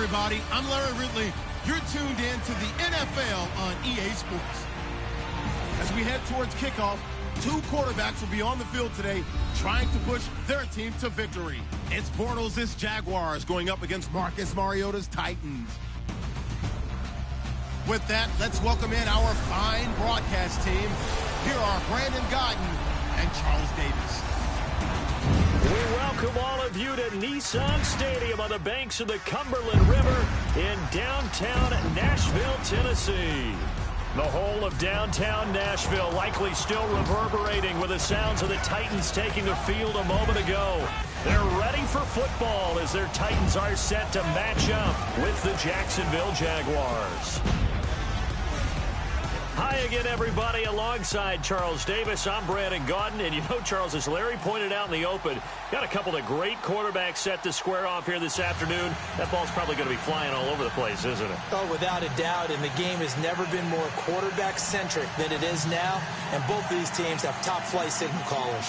everybody. I'm Larry Ridley. You're tuned in to the NFL on EA Sports. As we head towards kickoff, two quarterbacks will be on the field today trying to push their team to victory. It's Bortles' Jaguars going up against Marcus Mariota's Titans. With that, let's welcome in our fine broadcast team. Here are Brandon Godden and Charles Davis. We welcome all of you to Nissan Stadium on the banks of the Cumberland River in downtown Nashville, Tennessee. The whole of downtown Nashville likely still reverberating with the sounds of the Titans taking the field a moment ago. They're ready for football as their Titans are set to match up with the Jacksonville Jaguars. Hi again, everybody. Alongside Charles Davis, I'm Brandon Gaudin. And you know, Charles, as Larry pointed out in the open, got a couple of great quarterbacks set to square off here this afternoon. That ball's probably going to be flying all over the place, isn't it? Oh, without a doubt. And the game has never been more quarterback-centric than it is now. And both of these teams have top-flight signal callers.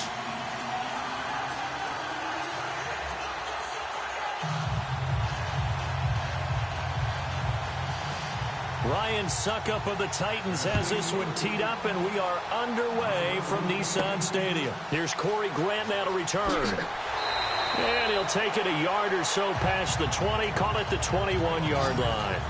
Ryan Suckup of the Titans has this one teed up, and we are underway from Nissan Stadium. Here's Corey Grant now to return. And he'll take it a yard or so past the 20, call it the 21-yard line.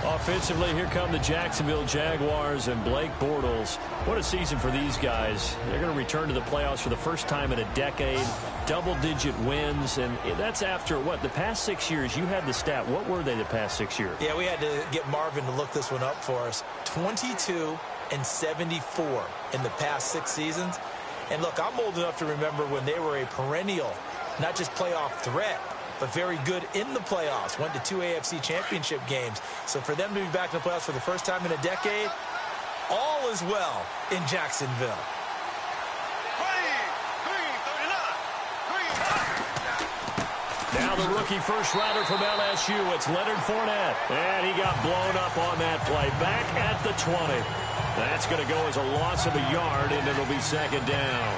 Offensively, here come the Jacksonville Jaguars and Blake Bortles. What a season for these guys. They're going to return to the playoffs for the first time in a decade. Double-digit wins, and that's after, what, the past 6 years? You had the stat. What were they the past 6 years? Yeah, we had to get Marvin to look this one up for us. 22-74 in the past 6 seasons. And look, I'm old enough to remember when they were a perennial, not just playoff threat, but very good in the playoffs. Went to 2 AFC championship games. So for them to be back in the playoffs for the first time in a decade, all is well in Jacksonville. Now the rookie first-rounder from LSU, it's Leonard Fournette. And he got blown up on that play. Back at the 20. That's going to go as a loss of a yard, and it'll be second down.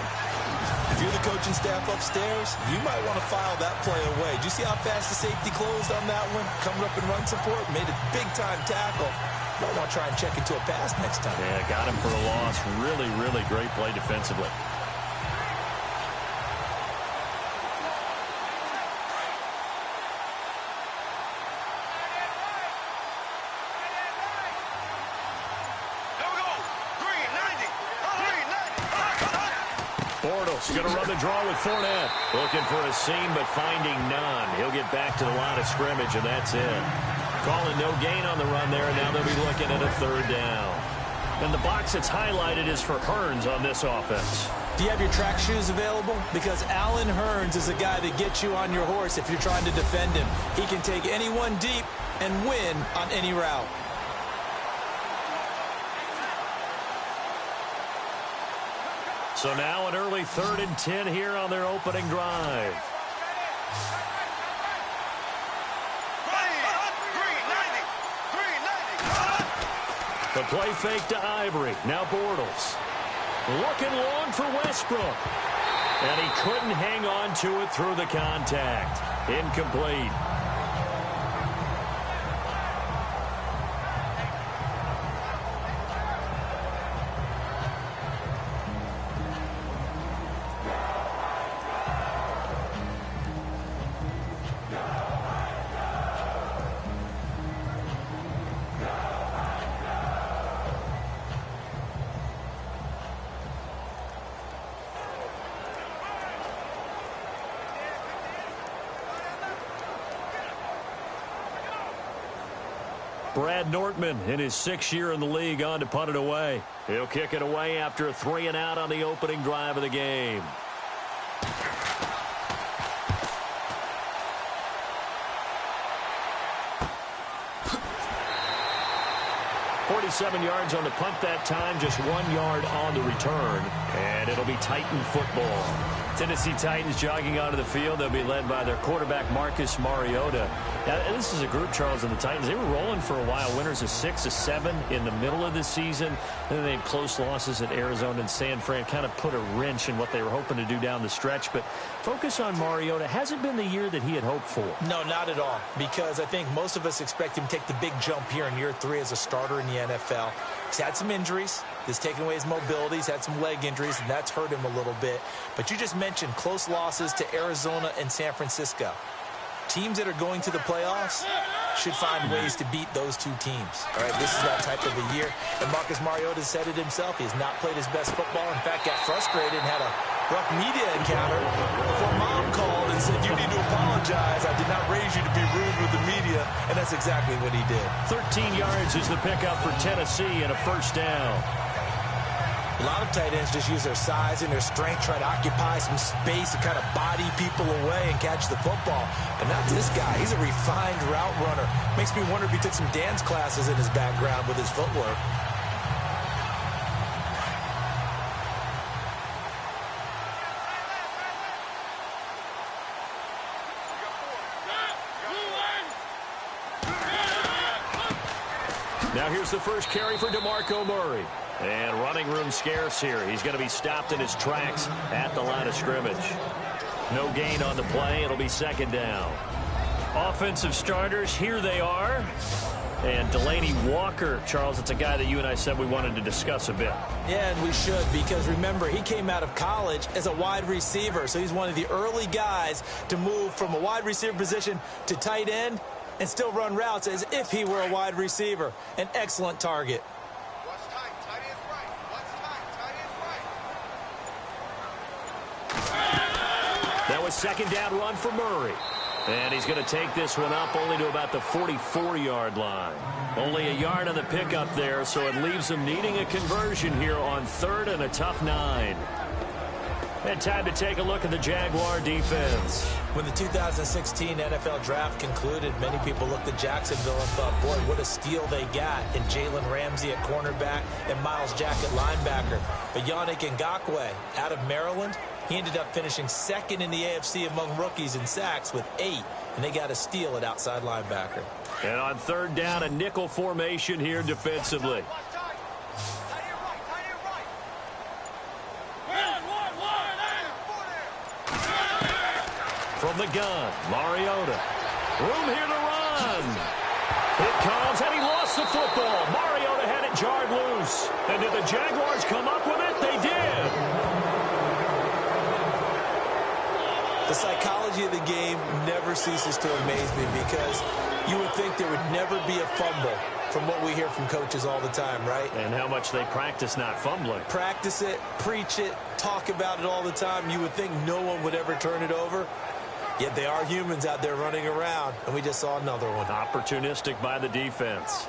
If you're the coaching staff upstairs, you might want to file that play away. Did you see how fast the safety closed on that one? Coming up in run support, made a big-time tackle. Might want to try and check into a pass next time. Yeah, got him for a loss. Really, really great play defensively. Bortles going to run the draw with Fournette. Looking for a seam, but finding none. He'll get back to the line of scrimmage, and that's it. Calling no gain on the run there, and now they'll be looking at a third down. And the box that's highlighted is for Hearns on this offense. Do you have your track shoes available? Because Allen Hearns is a guy that gets you on your horse if you're trying to defend him. He can take anyone deep and win on any route. So now an early 3rd and 10 here on their opening drive. The play fake to Ivory. Now Bortles. Looking long for Westbrook. And he couldn't hang on to it through the contact. Incomplete. Brad Nortman in his 6th year in the league on to punt it away. He'll kick it away after a 3-and-out on the opening drive of the game. 7 yards on the punt that time, just 1 yard on the return. And it'll be Titan football. Tennessee Titans jogging onto the field. They'll be led by their quarterback, Marcus Mariota. Now, this is a group, Charles, and the Titans. They were rolling for a while. Winners of 6 of 7 in the middle of the season. Then they had close losses at Arizona and San Fran. Kind of put a wrench in what they were hoping to do down the stretch. But focus on Mariota. Hasn't been the year that he had hoped for. No, not at all. Because I think most of us expect him to take the big jump here in year 3 as a starter in the NFL. He's had some injuries. That's taken away his mobility. He's had some leg injuries, and that's hurt him a little bit. But you just mentioned close losses to Arizona and San Francisco. Teams that are going to the playoffs should find ways to beat those two teams. All right, this is that type of a year. And Marcus Mariota said it himself. He has not played his best football. In fact, got frustrated and had a rough media encounter before Mom called and said, "You need to apologize. I did not raise you to be rude with the media." And that's exactly what he did. 13 yards is the pickup for Tennessee and a first down. A lot of tight ends just use their size and their strength, try to occupy some space and kind of body people away and catch the football. But not this guy. He's a refined route runner. Makes me wonder if he took some dance classes in his background with his footwork. Now here's the first carry for DeMarco Murray. And running room scarce here. He's going to be stopped in his tracks at the line of scrimmage. No gain on the play. It'll be second down. Offensive starters, here they are. And Delaney Walker, Charles, it's a guy that you and I said we wanted to discuss a bit. Yeah, and we should, because remember, he came out of college as a wide receiver. So he's one of the early guys to move from a wide receiver position to tight end and still run routes as if he were a wide receiver. An excellent target. That was second down run for Murray. And he's going to take this one up only to about the 44-yard line. Only a yard on the pickup there, so it leaves them needing a conversion here on third and a tough 9. And time to take a look at the Jaguar defense. When the 2016 NFL draft concluded, many people looked at Jacksonville and thought, boy, what a steal they got in Jalen Ramsey at cornerback and Miles Jack at linebacker. But Yannick Ngakoue out of Maryland, he ended up finishing second in the AFC among rookies in sacks with 8, and they got a steal at outside linebacker. And on third down, a nickel formation here defensively. From the gun, Mariota. Room here to run. It comes, and he lost the football. Mariota had it jarred loose. And did the Jaguars come up with it? They did. The psychology of the game never ceases to amaze me, because you would think there would never be a fumble from what we hear from coaches all the time, right? And how much they practice not fumbling. Practice it, preach it, talk about it all the time. You would think no one would ever turn it over. Yet they are humans out there running around, and we just saw another one. Opportunistic by the defense.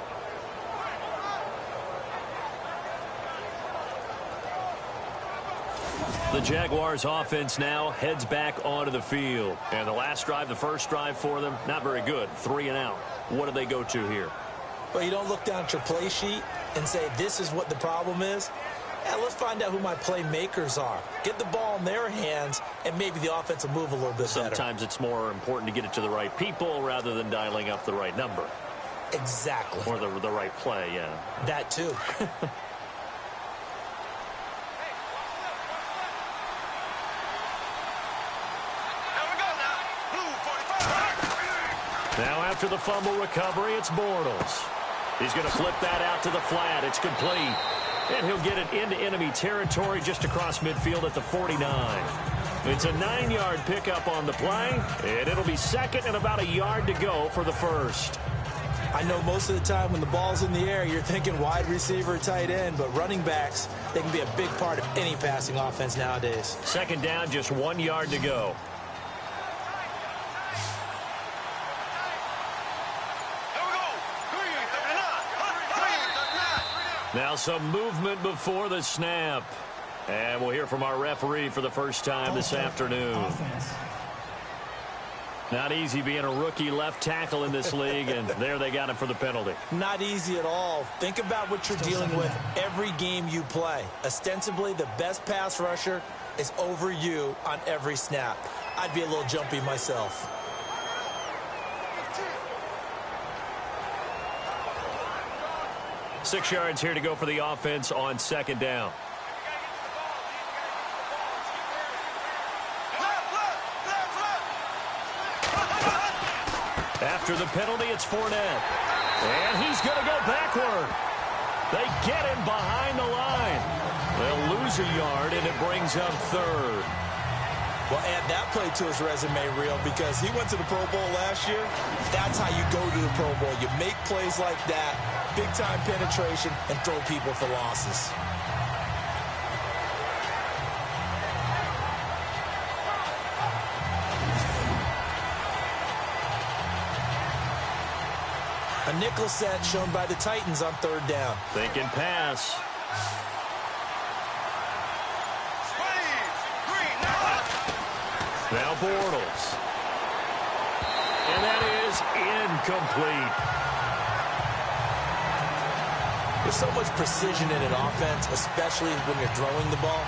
The Jaguars offense now heads back onto the field. And the last drive, the first drive for them, not very good. 3 and out. What do they go to here? Well, you don't look down at your play sheet and say, this is what the problem is. Yeah, let's find out who my playmakers are. Get the ball in their hands, and maybe the offense will move a little bit better. Sometimes it's more important to get it to the right people rather than dialing up the right number. Exactly. Or the right play, yeah. That too. Now after the fumble recovery, it's Bortles. He's going to flip that out to the flat. It's complete. And he'll get it into enemy territory just across midfield at the 49. It's a 9-yard pickup on the play, and it'll be second and about a yard to go for the first. I know most of the time when the ball's in the air, you're thinking wide receiver, tight end, but running backs, they can be a big part of any passing offense nowadays. Second down, just 1 yard to go. Now some movement before the snap. And we'll hear from our referee for the first time this afternoon. Not easy being a rookie left tackle in this league, and there they got him for the penalty. Not easy at all. Think about what you're dealing with every game you play. Ostensibly, the best pass rusher is over you on every snap. I'd be a little jumpy myself. Six yards here to go for the offense on second down. After the penalty, it's Fournette. And he's going to go backward. They get him behind the line. They'll lose a yard, and it brings up third. Well, add that play to his resume reel because he went to the Pro Bowl last year. That's how you go to the Pro Bowl. You make plays like that, big-time penetration, and throw people for losses. A nickel set shown by the Titans on third down. Thinking pass. Now Bortles. And that is incomplete. There's so much precision in an offense, especially when you're throwing the ball.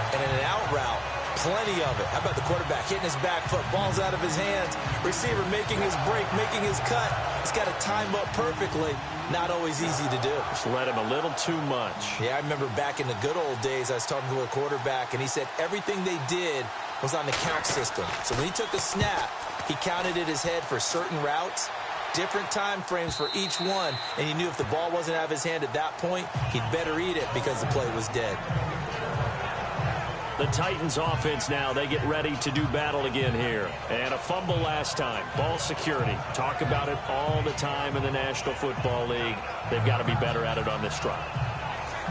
And in an out route, plenty of it. How about the quarterback hitting his back foot, ball's out of his hands, receiver making his break, making his cut. He's got to time up perfectly. Not always easy to do. Just let him a little too much. Yeah, I remember back in the good old days, I was talking to a quarterback, and he said everything they did was on the count system. So when he took a snap, he counted in his head for certain routes, different time frames for each one, and he knew if the ball wasn't out of his hand at that point, he'd better eat it because the play was dead. The Titans offense now, they get ready to do battle again here. And a fumble last time. Ball security. Talk about it all the time in the National Football League. They've got to be better at it on this drive.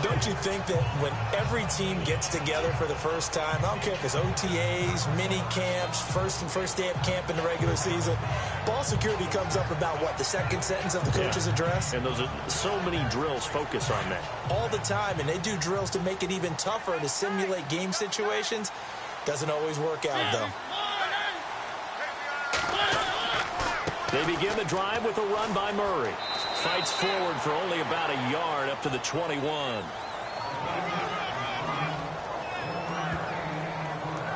Don't you think that when every team gets together for the first time, I don't care if it's OTAs, mini camps, first day of camp in the regular season, ball security comes up about what, the second sentence of the coach's address? And those are so many drills focus on that. All the time, and they do drills to make it even tougher to simulate game situations. Doesn't always work out, though. They begin the drive with a run by Murray. Fights forward for only about a yard up to the 21.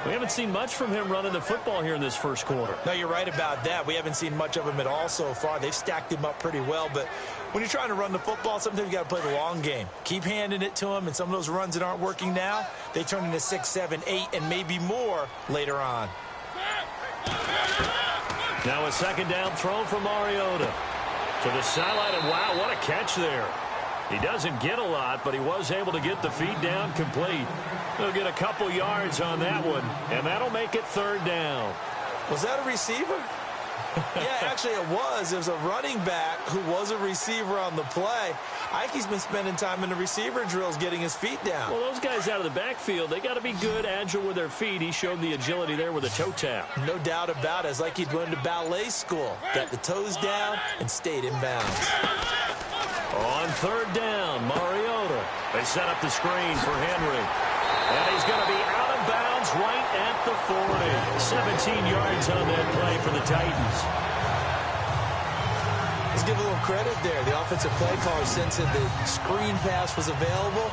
We haven't seen much from him running the football here in this first quarter. No, you're right about that. We haven't seen much of him at all so far. They've stacked him up pretty well, but when you're trying to run the football, sometimes you got to play the long game. Keep handing it to him, and some of those runs that aren't working now, they turn into 6, 7, 8, and maybe more later on. Now a second down throw from Mariota. To the sideline, and wow, what a catch there. He doesn't get a lot, but he was able to get the feed down complete. He'll get a couple yards on that one, and that'll make it third down. Was that a receiver? Yeah, actually it was. It was a running back who was a receiver on the play. Ike's been spending time in the receiver drills getting his feet down. Well, those guys out of the backfield, they got to be good, agile with their feet. He showed the agility there with a toe tap. No doubt about it. It's like he'd went to ballet school. Got the toes down and stayed in bounds. On third down, Mariota. They set up the screen for Henry. And he's going to be out of bounds right at the 40. 17 yards on that play for the Titans. Let's give a little credit there. The offensive play caller sensed that the screen pass was available.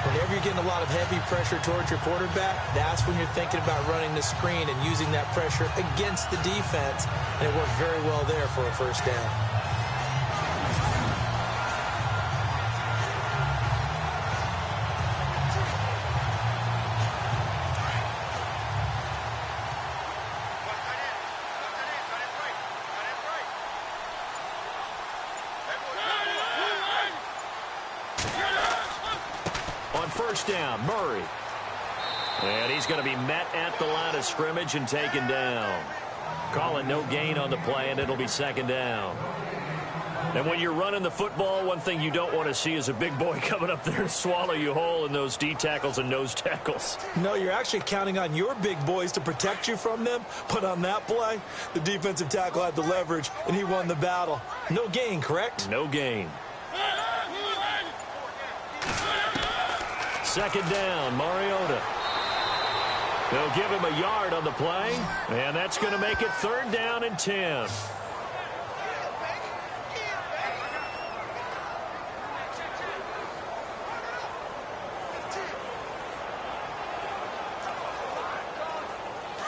Whenever you're getting a lot of heavy pressure towards your quarterback, that's when you're thinking about running the screen and using that pressure against the defense. And it worked very well there for a first down. First down, Murray. And he's going to be met at the line of scrimmage and taken down. Calling no gain on the play, and it'll be second down. And when you're running the football, one thing you don't want to see is a big boy coming up there and swallow you whole in those D tackles and nose tackles. No, you're actually counting on your big boys to protect you from them. But on that play, the defensive tackle had the leverage, and he won the battle. No gain, correct? No gain. Second down, Mariota. They'll give him a yard on the play, and that's going to make it 3rd down and 10.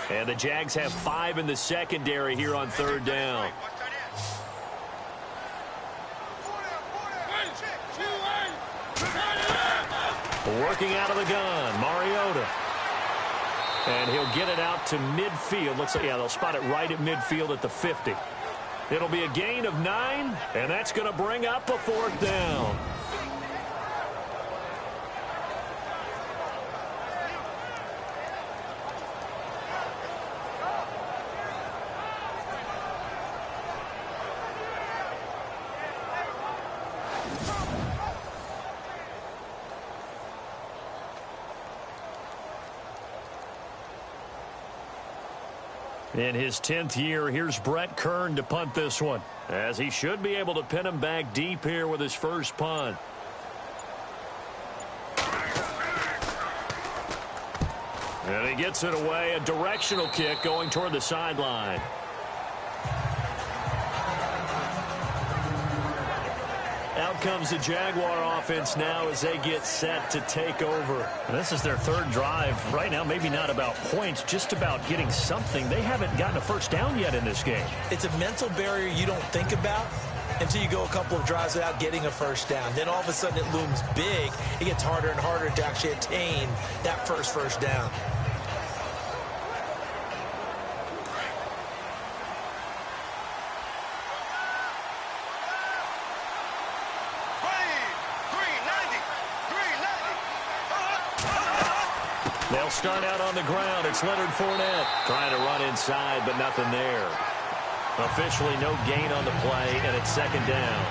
And the Jags have 5 in the secondary here on 3rd down. Working out of the gun, Mariota. And he'll get it out to midfield. Looks like, yeah, they'll spot it right at midfield at the 50. It'll be a gain of 9, and that's going to bring up a 4th down. In his 10th year, here's Brett Kern to punt this one, as he should be able to pin him back deep here with his first punt. And he gets it away, a directional kick going toward the sideline. Out comes the Jaguar offense now as they get set to take over. This is their 3rd drive. Right now, maybe not about points, just about getting something. They haven't gotten a first down yet in this game. It's a mental barrier you don't think about until you go a couple of drives without getting a first down. Then all of a sudden it looms big. It gets harder and harder to actually attain that first down. They'll start out on the ground. It's Leonard Fournette trying to run inside, but nothing there. Officially no gain on the play, and it's 2nd down.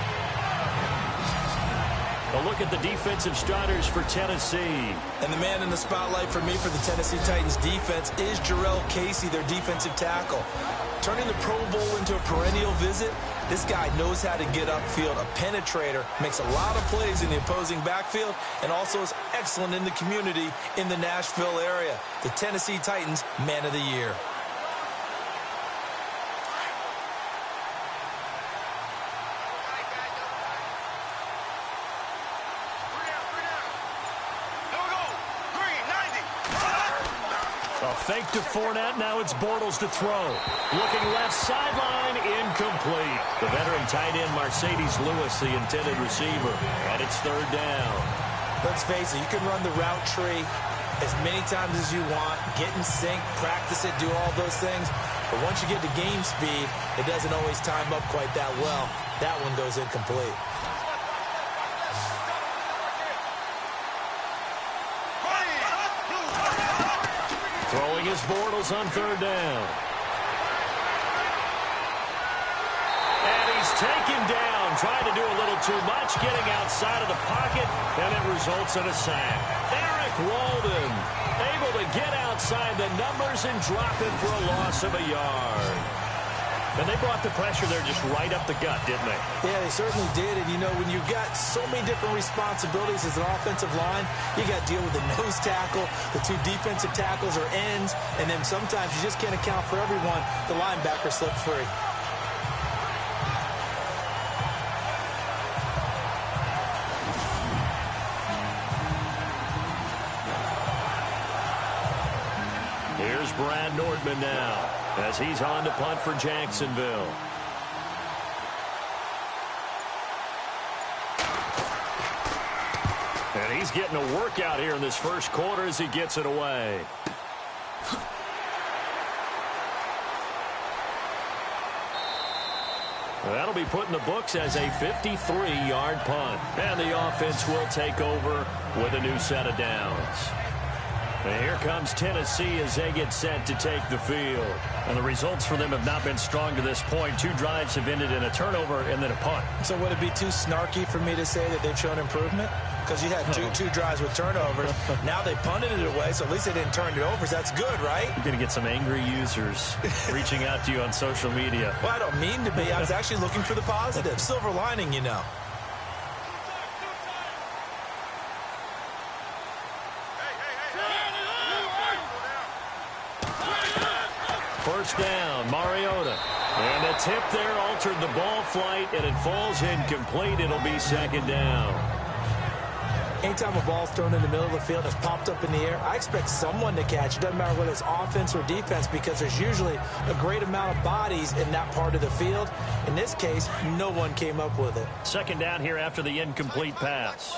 A look at the defensive starters for Tennessee. And the man in the spotlight for me for the Tennessee Titans defense is Jarrell Casey, their defensive tackle. Turning the Pro Bowl into a perennial visit, this guy knows how to get upfield, a penetrator, makes a lot of plays in the opposing backfield, and also is excellent in the community in the Nashville area. The Tennessee Titans Man of the Year. Fake to Fournette. Now it's Bortles to throw. Looking left sideline. Incomplete. The veteran tight end Mercedes Lewis, the intended receiver. And it's 3rd down. Let's face it, you can run the route tree as many times as you want. Get in sync, practice it, do all those things. But once you get to game speed, it doesn't always time up quite that well. That one goes incomplete. Throwing his Bortles on 3rd down. And he's taken down, trying to do a little too much, getting outside of the pocket, and it results in a sack. Eric Walden able to get outside the numbers and drop it for a loss of a yard. And they brought the pressure there just right up the gut, didn't they? Yeah, they certainly did. And, you know, when you've got so many different responsibilities as an offensive line, you got to deal with the nose tackle, the 2 defensive tackles or ends, and then sometimes you just can't account for everyone. The linebacker slipped free. Here's Brad Nordman now, as he's on to punt for Jacksonville. And he's getting a workout here in this first quarter as he gets it away. That'll be put in the books as a 53-yard punt. And the offense will take over with a new set of downs. And here comes Tennessee as they get set to take the field. And the results for them have not been strong to this point. 2 drives have ended in a turnover and then a punt. So would it be too snarky for me to say that they've shown improvement? Because you had two drives with turnovers. Now they punted it away, so at least they didn't turn it over. So that's good, right? You're going to get some angry users reaching out to you on social media. Well, I don't mean to be. I was actually looking for the positive. Silver lining, you know. First down, Mariota. And the tip there altered the ball flight, and it falls incomplete. It'll be second down. Anytime a ball's thrown in the middle of the field and it's popped up in the air, I expect someone to catch. It doesn't matter whether it's offense or defense, because there's usually a great amount of bodies in that part of the field. In this case, no one came up with it. Second down here after the incomplete pass.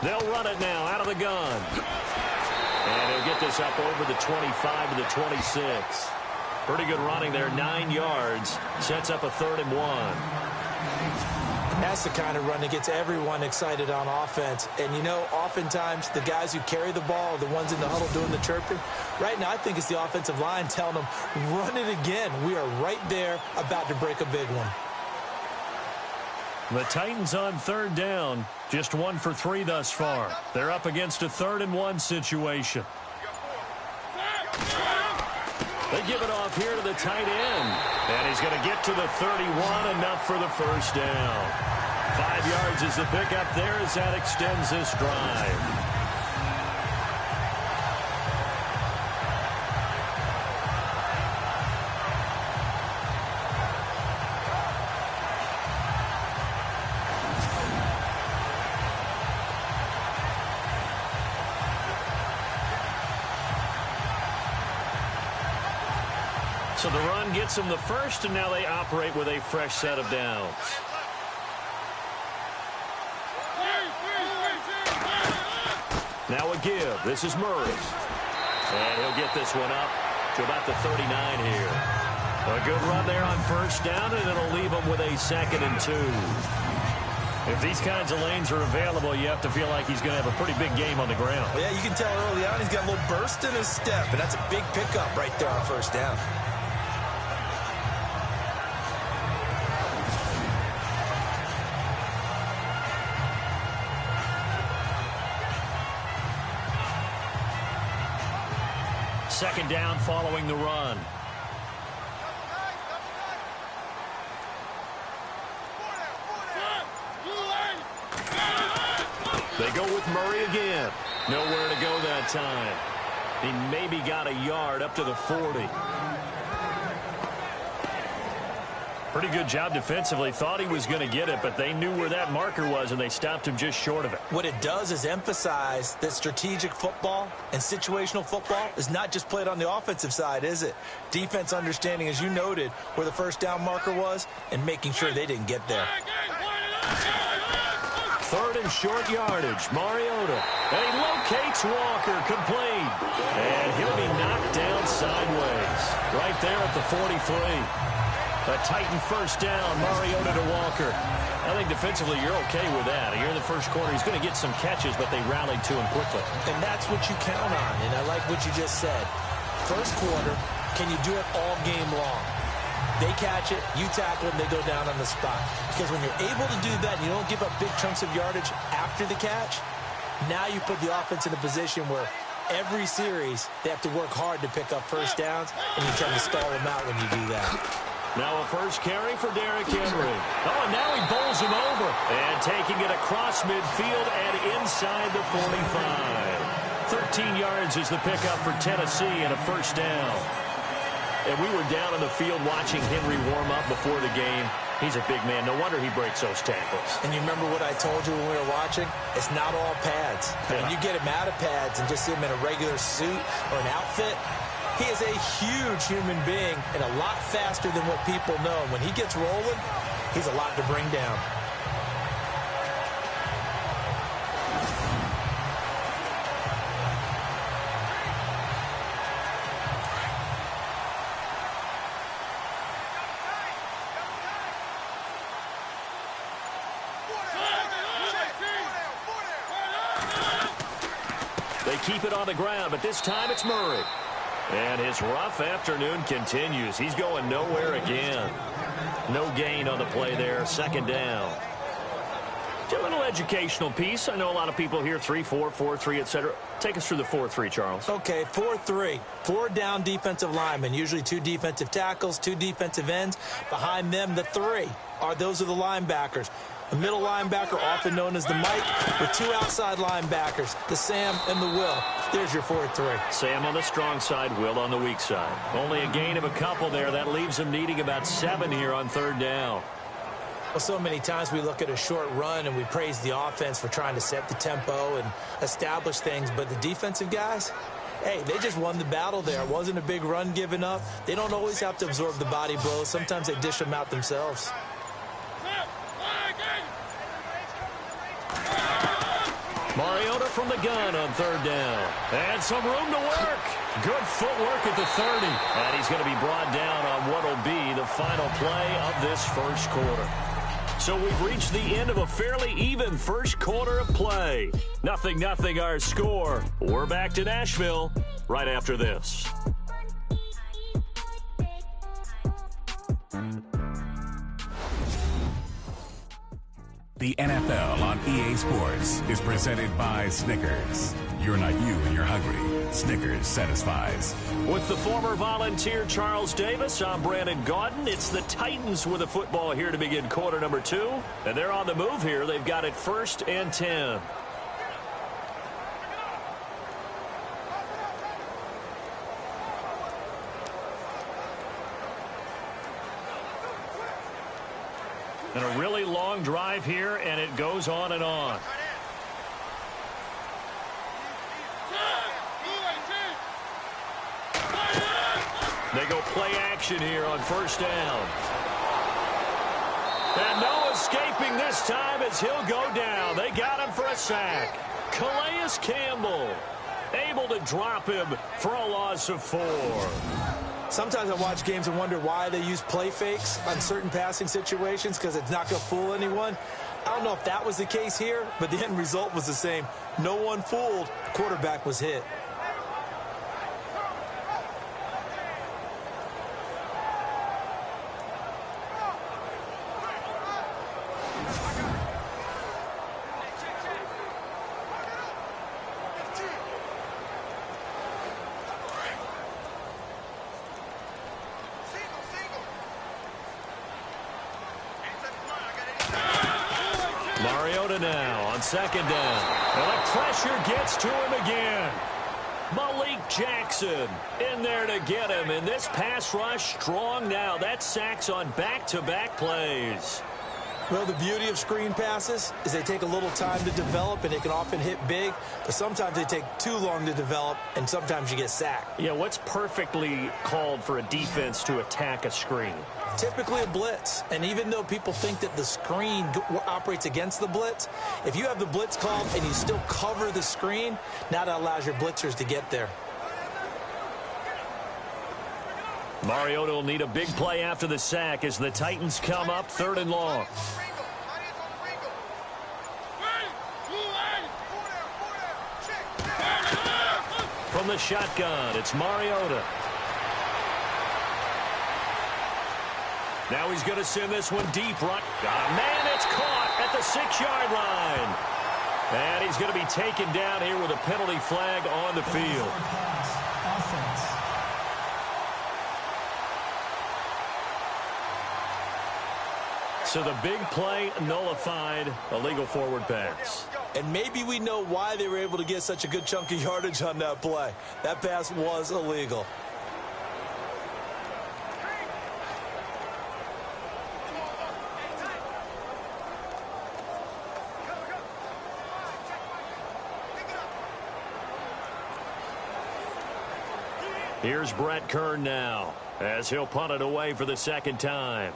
They'll run it now out of the gun. And he'll get this up over the 25 to the 26. Pretty good running there, 9 yards. Sets up a 3rd and 1. And that's the kind of run that gets everyone excited on offense. And, you know, oftentimes the guys who carry the ball are the ones in the huddle doing the chirping. Right now, I think it's the offensive line telling them, run it again. We are right there about to break a big one. The Titans on 3rd down. Just 1 for 3 thus far. They're up against a 3rd and 1 situation. They give it off here to the tight end. And he's going to get to the 31, enough for the first down. 5 yards is the pickup there as that extends this drive. So the run gets them the first, and now they operate with a fresh set of downs. Now a give. This is Murray. And he'll get this one up to about the 39 here. A good run there on first down, and it'll leave them with a 2nd and 2. If these kinds of lanes are available, you have to feel like he's going to have a pretty big game on the ground. Well, yeah, you can tell early on he's got a little burst in his step, and that's a big pickup right there on first down. Second down following the run. They go with Murray again. Nowhere to go that time. He maybe got a yard up to the 40. Pretty good job defensively. Thought he was going to get it, but they knew where that marker was, and they stopped him just short of it. What it does is emphasize that strategic football and situational football is not just played on the offensive side, is it? Defense understanding, as you noted, where the first down marker was and making sure they didn't get there. 3rd and short yardage. Mariota. And he locates Walker, complete. And he'll be knocked down sideways. Right there at the 43. A Titan first down, Mariota to Walker. I think defensively you're okay with that. Here in the first quarter, he's going to get some catches, but they rallied to him quickly. And that's what you count on, and I like what you just said. First quarter, can you do it all game long? They catch it, you tackle it, and they go down on the spot. Because when you're able to do that and you don't give up big chunks of yardage after the catch, now you put the offense in a position where every series they have to work hard to pick up first downs, and you tend to stall them out when you do that. Now a first carry for Derrick Henry. Oh, and now he bowls him over. And taking it across midfield and inside the 45. 13 yards is the pickup for Tennessee and a first down. And we were down on the field watching Henry warm up before the game. He's a big man. No wonder he breaks those tackles. And you remember what I told you when we were watching? It's not all pads. Yeah. When you get him out of pads and just see him in a regular suit or an outfit, he is a huge human being and a lot faster than what people know. When he gets rolling, he's a lot to bring down. They keep it on the ground, but this time it's Murray. And his rough afternoon continues. He's going nowhere again. No gain on the play there. Second down. A little educational piece. I know a lot of people here 3-4, 4-3, etc. Take us through the 4-3, Charles. Okay, 4-3. 4 down defensive linemen, usually 2 defensive tackles, 2 defensive ends. Behind them, the 3 those are the linebackers. A middle linebacker, often known as the Mike, with two outside linebackers, the Sam and the Will. There's your 4-3. Sam on the strong side, Will on the weak side. Only a gain of a couple there. That leaves them needing about 7 here on 3rd down. Well, so many times we look at a short run and we praise the offense for trying to set the tempo and establish things, but the defensive guys, hey, they just won the battle there. It wasn't a big run given up. They don't always have to absorb the body blows. Sometimes they dish them out themselves. Mariota from the gun on 3rd down. And some room to work. Good footwork at the 30. And he's going to be brought down on what will be the final play of this first quarter. So we've reached the end of a fairly even first quarter of play. 0-0 our score. We're back to Nashville right after this. The NFL on EA Sports is presented by Snickers. You're not you when you're hungry. Snickers satisfies. With the former Volunteer Charles Davis, I'm Brandon Gaudin. It's the Titans with the football here to begin quarter number 2. And they're on the move here. They've got it 1st and 10. And a really long drive here, and it goes on and on. They go play action here on 1st down. And no escaping this time as he'll go down. They got him for a sack. Calais Campbell able to drop him for a loss of 4. Sometimes I watch games and wonder why they use play fakes on certain passing situations because it's not going to fool anyone. I don't know if that was the case here, but the end result was the same. No one fooled. The quarterback was hit. Mariota now on 2nd down. And the pressure gets to him again. Malik Jackson in there to get him. And this pass rush strong now. That's sacks on back-to-back plays. Well, the beauty of screen passes is they take a little time to develop, and they can often hit big, but sometimes they take too long to develop, and sometimes you get sacked. Yeah, what's perfectly called for a defense to attack a screen? Typically a blitz, and even though people think that the screen operates against the blitz, if you have the blitz called and you still cover the screen, now that allows your blitzers to get there. Mariota will need a big play after the sack as the Titans come up 3rd and long. From the shotgun, it's Mariota. Now he's going to send this one deep. Man, it's caught at the 6-yard line. And he's going to be taken down here with a penalty flag on the field. So the big play nullified, a legal forward pass. And maybe we know why they were able to get such a good chunk of yardage on that play. That pass was illegal. Here's Brett Kern now as he'll punt it away for the 2nd time.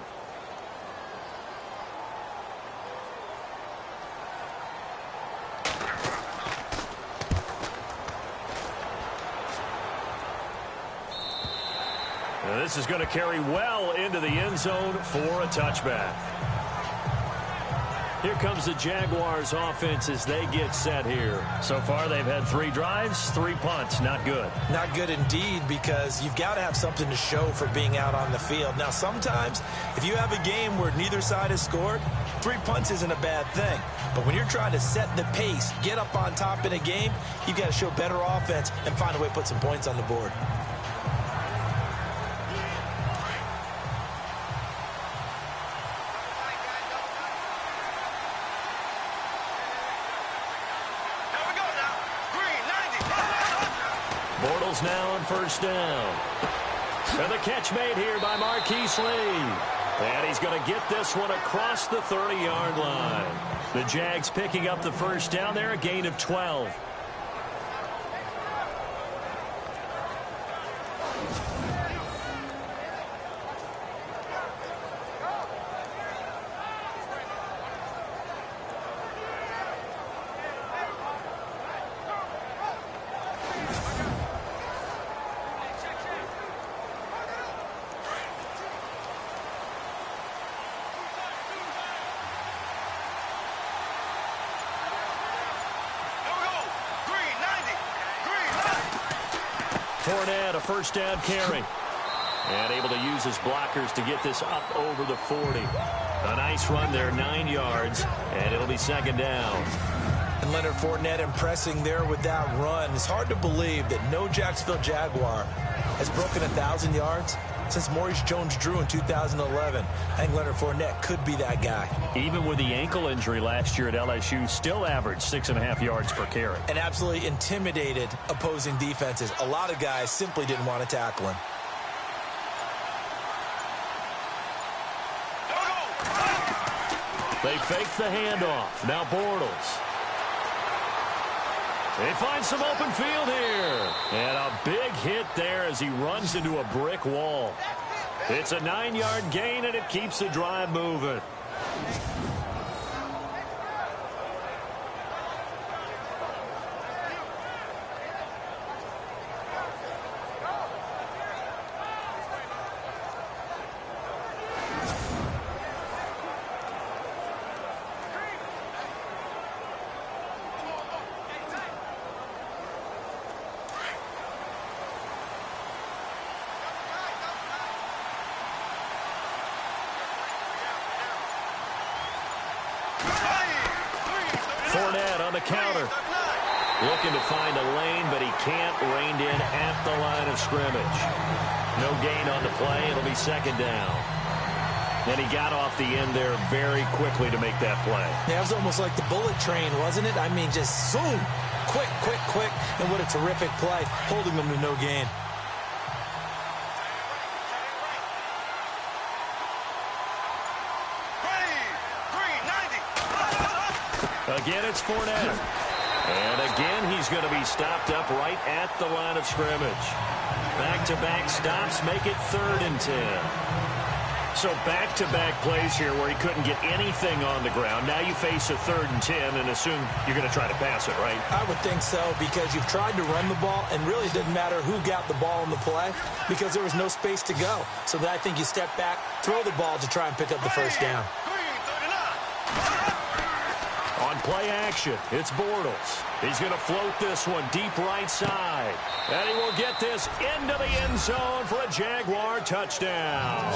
Now this is going to carry well into the end zone for a touchback. Here comes the Jaguars offense as they get set here. So far they've had 3 drives, 3 punts. Not good. Not good indeed, because you've got to have something to show for being out on the field. Now sometimes if you have a game where neither side has scored, 3 punts isn't a bad thing. But when you're trying to set the pace, get up on top in a game, you've got to show better offense and find a way to put some points on the board. Bortles now on first down. And the catch made here by Marquise Lee. And he's going to get this one across the 30-yard line. The Jags picking up the first down there, a gain of 12. Fournette, a first down carry. And able to use his blockers to get this up over the 40. A nice run there, 9 yards, and it'll be second down. And Leonard Fournette impressing there with that run. It's hard to believe that no Jacksonville Jaguar has broken 1,000 yards since Maurice Jones-Drew in 2011. I think Leonard Fournette could be that guy. Even with the ankle injury last year at LSU, still averaged 6.5 yards per carry. And absolutely intimidated opposing defenses. A lot of guys simply didn't want to tackle him. They fake the handoff. Now Bortles. They find some open field here. And a big hit there as he runs into a brick wall. It's a 9-yard gain, and it keeps the drive moving. Fournette on the counter. Looking to find a lane, but he can't. Reined in at the line of scrimmage. No gain on the play. It'll be second down. And he got off the end there very quickly to make that play. Yeah, it was almost like the bullet train, wasn't it? I mean, just zoom. Quick, quick, quick. And what a terrific play, holding them to no gain. Again, it's Fournette. And again, he's going to be stopped up right at the line of scrimmage. Back-to-back stops make it 3rd and 10. So back-to-back plays here where he couldn't get anything on the ground. Now you face a 3rd and 10 and assume you're going to try to pass it, right? I would think so, because you've tried to run the ball, and really it didn't matter who got the ball in the play because there was no space to go. So that I think you step back, throw the ball to try and pick up the first down. On play action, it's Bortles. He's going to float this one deep right side. And he will get this into the end zone for a Jaguar touchdown.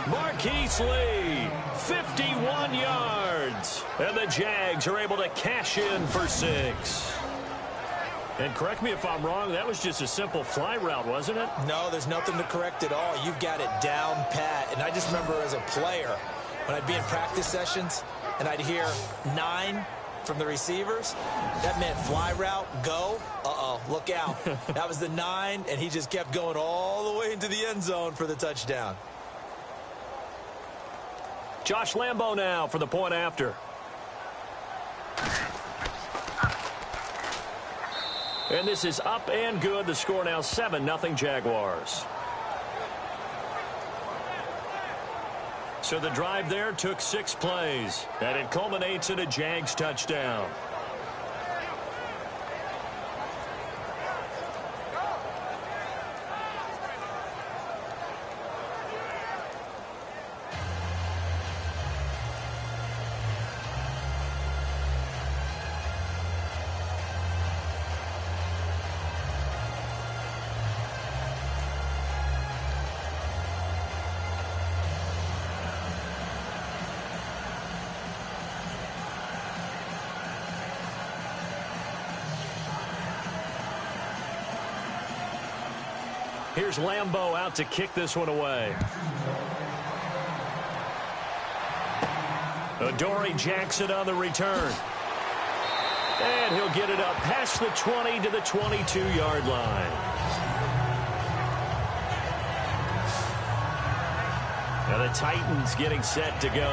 Marquise Lee, 51 yards. And the Jags are able to cash in for 6. And correct me if I'm wrong, that was just a simple fly route, wasn't it? No, there's nothing to correct at all. You've got it down pat. And I just remember as a player, when I'd be in practice sessions, and I'd hear 9 from the receivers, that meant fly route, go, look out. That was the 9, and he just kept going all the way into the end zone for the touchdown. Josh Lambo now for the point after. And this is up and good. The score now 7-0 Jaguars. So the drive there took 6 plays, and it culminates in a Jags touchdown. Here's Lambo out to kick this one away. Adoree Jackson on the return. And he'll get it up past the 20 to the 22-yard line. Now the Titans getting set to go.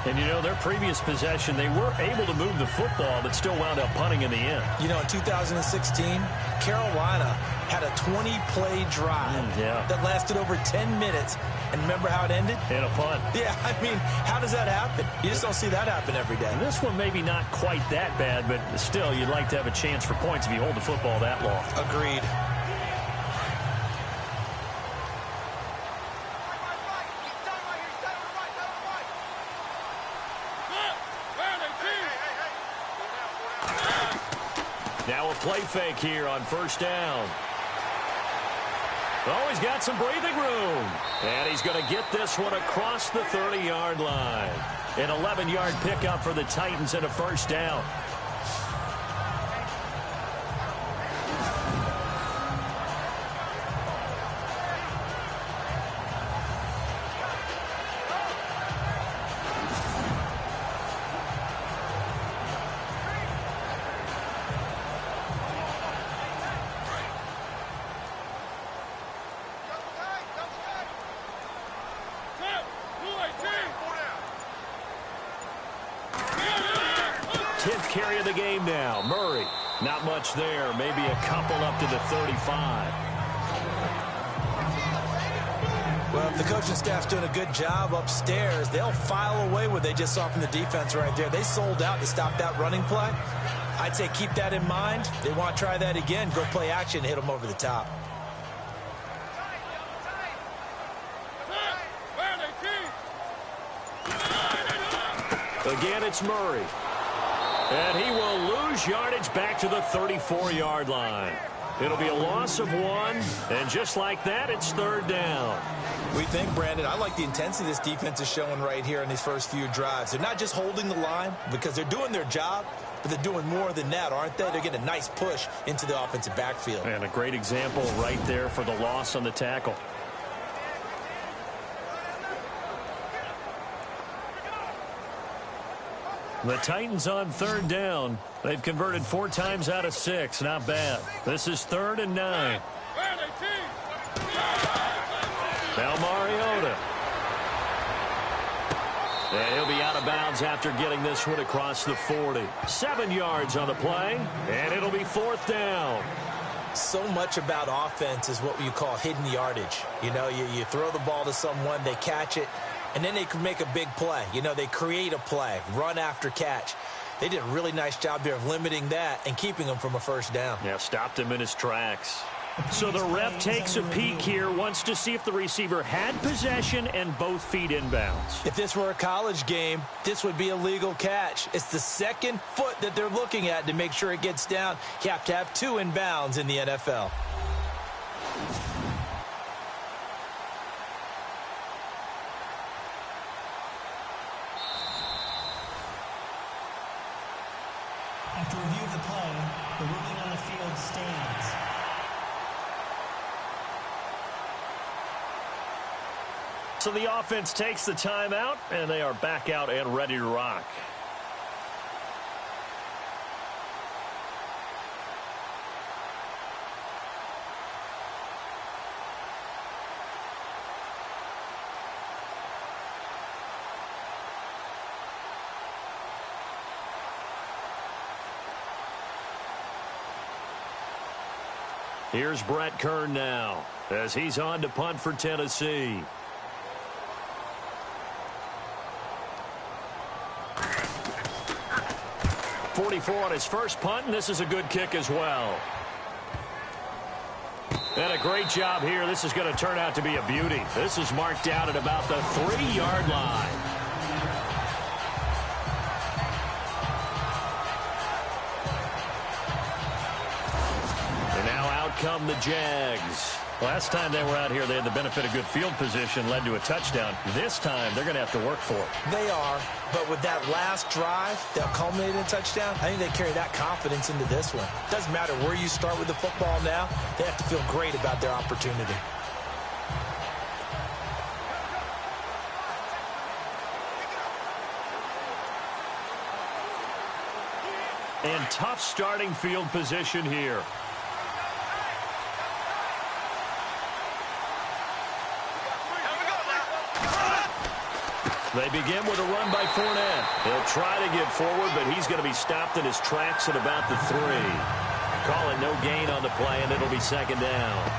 And, you know, their previous possession, they were able to move the football, but still wound up punting in the end. You know, in 2016, Carolina had a 20-play drive that lasted over 10 minutes. And remember how it ended? And a punt. Yeah, I mean, how does that happen? You just don't see that happen every day. And this one maybe not quite that bad, but still, you'd like to have a chance for points if you hold the football that long. Agreed. Now a play fake here on first down. Oh, he's got some breathing room. And he's going to get this one across the 30-yard line. An 11-yard pickup for the Titans and a first down. Carry of the game now. Murray, not much there. Maybe a couple up to the 35. Well, if the coaching staff's doing a good job upstairs, they'll file away what they just saw from the defense right there. They sold out to stop that running play. I'd say keep that in mind. They want to try that again. Go play action and hit them over the top. Again, it's Murray. And he will lose yardage back to the 34-yard line. It'll be a loss of 1, and just like that, it's third down. We think, Brandon, I like the intensity this defense is showing right here in these first few drives. They're not just holding the line because they're doing their job, but they're doing more than that, aren't they? They're getting a nice push into the offensive backfield. And a great example right there for the loss on the tackle. The Titans on third down. They've converted 4 times out of 6. Not bad. This is 3rd and 9. Now Mariota. And he'll be out of bounds after getting this one across the 40. 7 yards on the play, and it'll be 4th down. So much about offense is what you call hidden yardage. You know, you throw the ball to someone, they catch it, and then they can make a big play. You know, they create a play, run after catch. They did a really nice job there of limiting that and keeping him from a first down. Yeah, stopped him in his tracks. So the ref takes a peek here, wants to see if the receiver had possession and both feet inbounds. If this were a college game, this would be a legal catch. It's the second foot that they're looking at to make sure it gets down. You have to have 2 inbounds in the NFL. After review of the play, the ruling on the field stands. So the offense takes the timeout, and they are back out and ready to rock. Here's Brett Kern now as he's on to punt for Tennessee. .44 on his first punt, and this is a good kick as well. And a great job here. This is going to turn out to be a beauty. This is marked out at about the 3-yard line. And now out come the Jags. Last time they were out here, they had the benefit of good field position, led to a touchdown. This time, they're going to have to work for it. They are, but with that last drive that culminated in a touchdown, I think they carry that confidence into this one. Doesn't matter where you start with the football now, they have to feel great about their opportunity. And tough starting field position here. They begin with a run by Fournette. He'll try to get forward, but he's going to be stopped in his tracks at about the 3. Call it no gain on the play, and it'll be second down.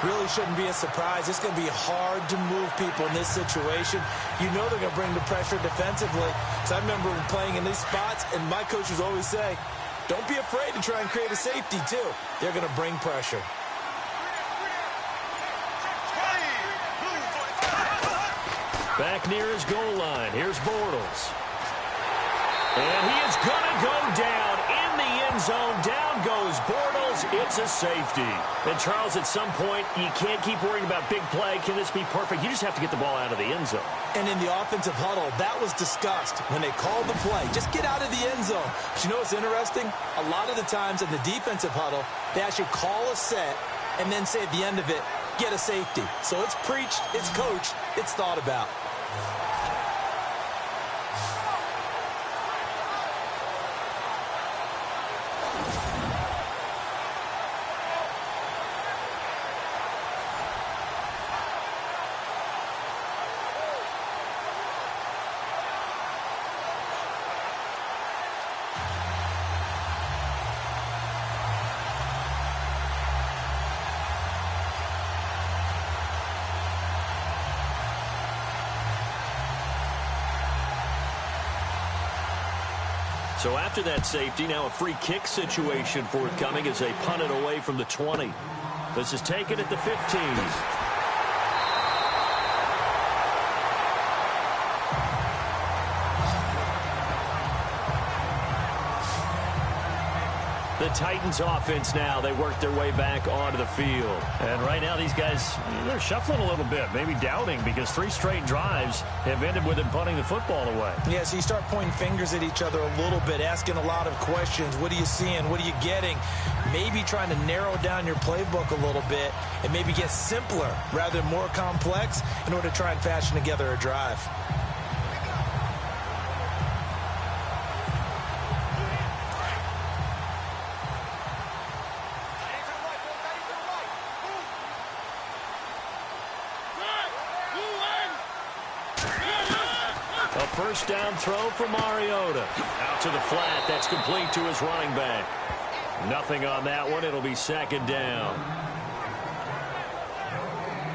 Really shouldn't be a surprise. It's going to be hard to move people in this situation. You know they're going to bring the pressure defensively. So I remember playing in these spots, and my coaches always say, don't be afraid to try and create a safety, too. They're going to bring pressure. Back near his goal line. Here's Bortles. And he is going to go down in the end zone. Down goes Bortles. It's a safety. And, Charles, at some point, you can't keep worrying about big play. Can this be perfect? You just have to get the ball out of the end zone. And in the offensive huddle, that was discussed when they called the play. Just get out of the end zone. But you know what's interesting? A lot of the times in the defensive huddle, they actually call a set and then say at the end of it, get a safety. So it's preached, it's coached, it's thought about. So after that safety, now a free kick situation forthcoming as they punt it away from the 20. This is taken at the 15. The Titans offense now, they work their way back onto the field. And right now these guys, they're shuffling a little bit, maybe doubting, because 3 straight drives have ended with them punting the football away. Yeah, so you start pointing fingers at each other a little bit, asking a lot of questions. What are you seeing? What are you getting? Maybe trying to narrow down your playbook a little bit and maybe get simpler rather than more complex in order to try and fashion together a drive. First down throw for Mariota. Out to the flat. That's complete to his running back. Nothing on that one. It'll be second down.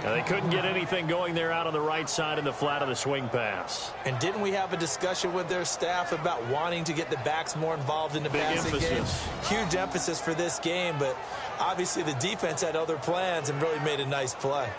Now, they couldn't get anything going there out on the right side in the flat of the swing pass. And didn't we have a discussion with their staff about wanting to get the backs more involved in the passing game? Huge emphasis for this game, but obviously the defense had other plans and really made a nice play.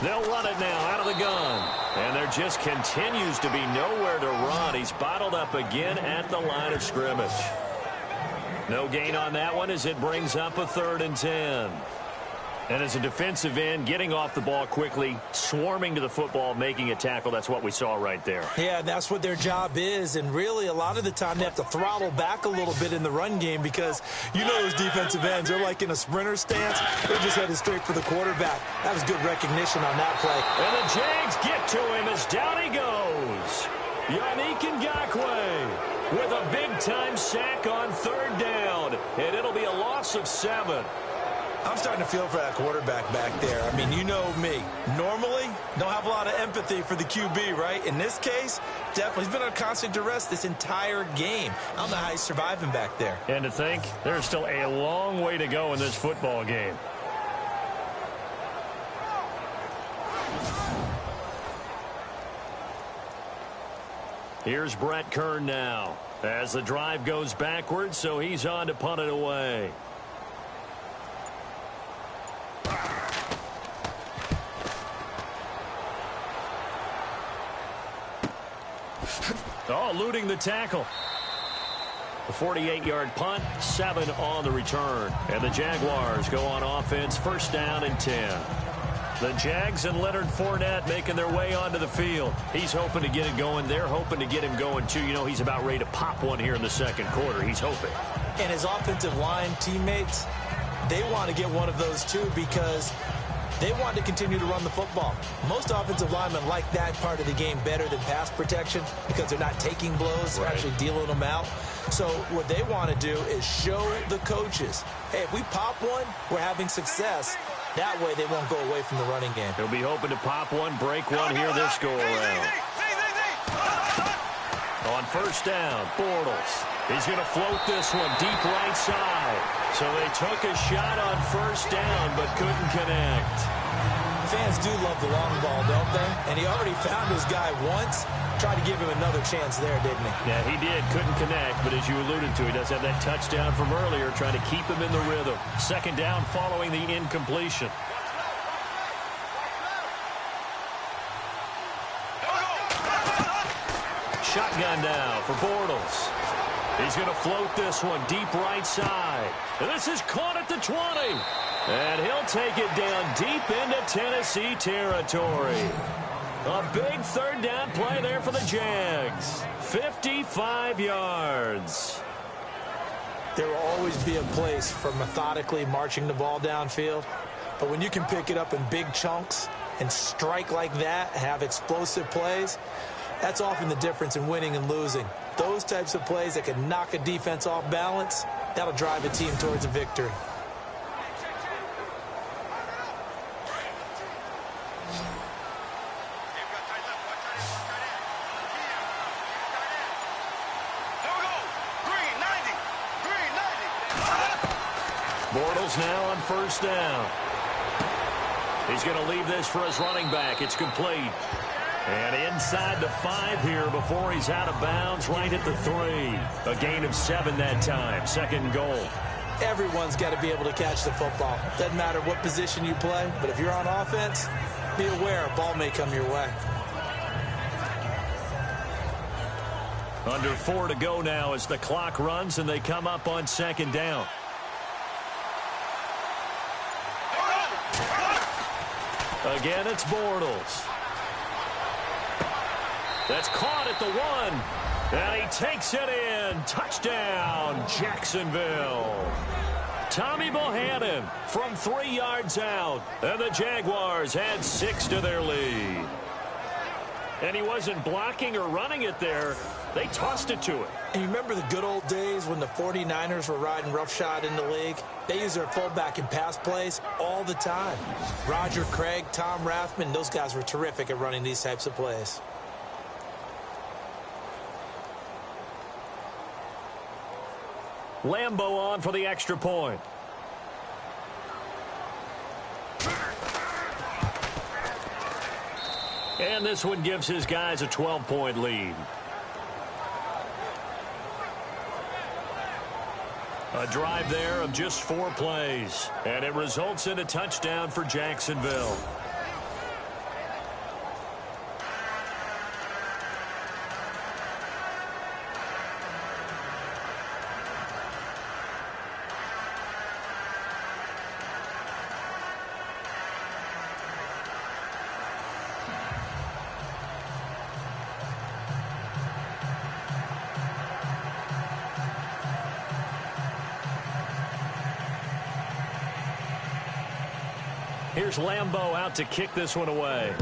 They'll run it now out of the gun. And there just continues to be nowhere to run. He's bottled up again at the line of scrimmage. No gain on that one as it brings up a 3rd and 10. And as a defensive end, getting off the ball quickly, swarming to the football, making a tackle, that's what we saw right there. Yeah, that's what their job is. And really, a lot of the time, they have to throttle back a little bit in the run game because you know those defensive ends, they're like in a sprinter stance. They're just headed straight for the quarterback. That was good recognition on that play. And the Jags get to him as down he goes. Yannick Ngakoue with a big-time sack on 3rd down. And it'll be a loss of 7. I'm starting to feel for that quarterback back there. I mean, you know me. Normally, don't have a lot of empathy for the QB, right? In this case, definitely. He's been on constant duress this entire game. I don't know how he's surviving back there. And to think, there's still a long way to go in this football game. Here's Brett Kern now as the drive goes backwards, so he's on to punt it away. Oh, eluding the tackle. The 48-yard punt, 7 on the return. And the Jaguars go on offense, 1st down and 10. The Jags and Leonard Fournette making their way onto the field. He's hoping to get it going. They're hoping to get him going, too. You know, he's about ready to pop one here in the second quarter. He's hoping. And his offensive line teammates, they want to get one of those, too, because they want to continue to run the football. Most offensive linemen like that part of the game better than pass protection because they're not taking blows. They're actually dealing them out. So what they want to do is show the coaches, hey, if we pop one, we're having success. That way they won't go away from the running game. He'll be hoping to pop one, break one here this go-around. On first down, Bortles. He's going to float this one deep right side. So they took a shot on first down but couldn't connect. Fans do love the long ball, don't they? And he already found his guy once. Tried to give him another chance there, didn't he? Yeah, he did. Couldn't connect, but as you alluded to, he does have that touchdown from earlier, trying to keep him in the rhythm. Second down following the incompletion. Shotgun now for Bortles. He's going to float this one deep right side. And this is caught at the 20. And he'll take it down deep into Tennessee territory. A big third down play there for the Jags. 55 yards. There will always be a place for methodically marching the ball downfield. But when you can pick it up in big chunks and strike like that, have explosive plays, that's often the difference in winning and losing. Those types of plays that can knock a defense off balance, that'll drive a team towards a victory. Bortles now on first down. He's going to leave this for his running back. It's complete. And inside the 5 here before he's out of bounds, right at the 3. A gain of 7 that time. Second and goal. Everyone's got to be able to catch the football. Doesn't matter what position you play, but if you're on offense, be aware a ball may come your way. Under 4 to go now as the clock runs and they come up on second down. Again, it's Bortles. That's caught at the 1. And he takes it in. Touchdown, Jacksonville. Tommy Bohannon from 3 yards out. And the Jaguars add 6 to their lead. And he wasn't blocking or running it there. They tossed it to him. And you remember the good old days when the 49ers were riding roughshod in the league? They use their fullback in pass plays all the time. Roger Craig, Tom Rathman, those guys were terrific at running these types of plays. Lambeau on for the extra point. And this one gives his guys a 12-point lead. A drive there of just 4 plays. And it results in a touchdown for Jacksonville. Here's Lambeau out to kick this one away.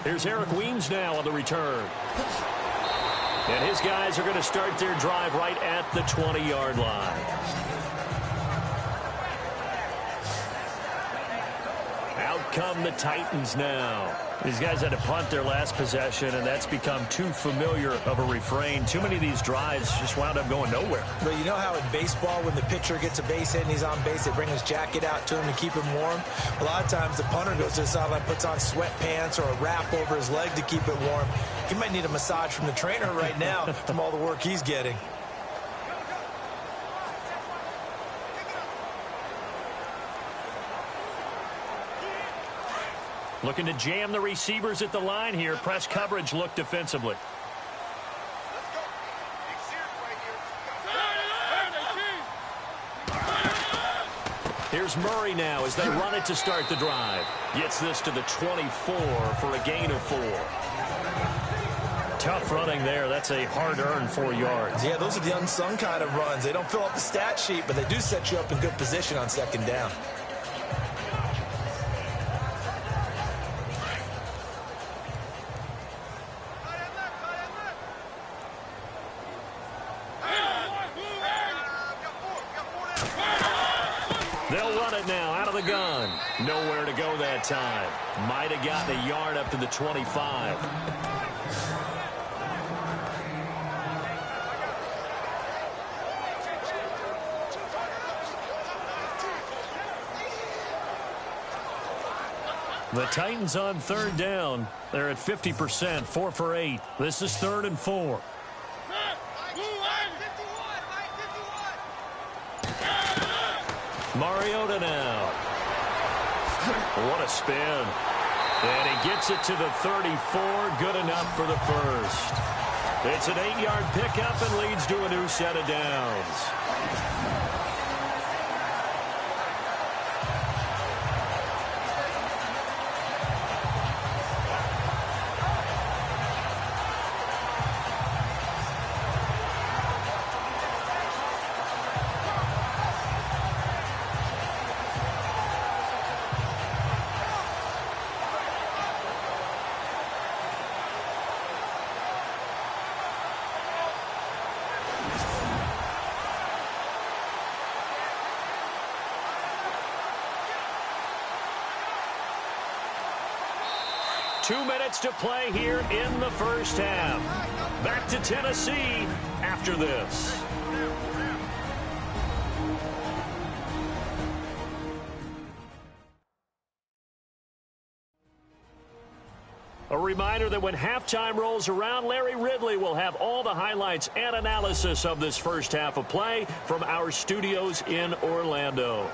Here's Eric Weems now on the return. And his guys are going to start their drive right at the 20-yard line. Out come the Titans now. These guys had to punt their last possession, and that's become too familiar of a refrain. Too many of these drives just wound up going nowhere. But you know how in baseball, when the pitcher gets a base hit and he's on base, they bring his jacket out to him to keep him warm? A lot of times the punter goes to the sideline, puts on sweatpants or a wrap over his leg to keep it warm. He might need a massage from the trainer right now from all the work he's getting. Looking to jam the receivers at the line here. Press coverage look defensively. Here's Murray now as they run it to start the drive. Gets this to the 24 for a gain of 4. Tough running there. That's a hard-earned 4 yards. Yeah, those are the unsung kind of runs. They don't fill up the stat sheet, but they do set you up in good position on second down. They'll run it now out of the gun. Nowhere to go that time. Might have gotten a yard up to the 25. The Titans on third down. They're at 50%, 4 for 8. This is 3rd and 4. Mariota now. What a spin. And he gets it to the 34. Good enough for the first. It's an 8-yard pickup and leads to a new set of downs. Two minutes to play here in the first half. Back to Tennessee after this. A reminder that when halftime rolls around, Larry Ridley will have all the highlights and analysis of this first half of play from our studios in Orlando.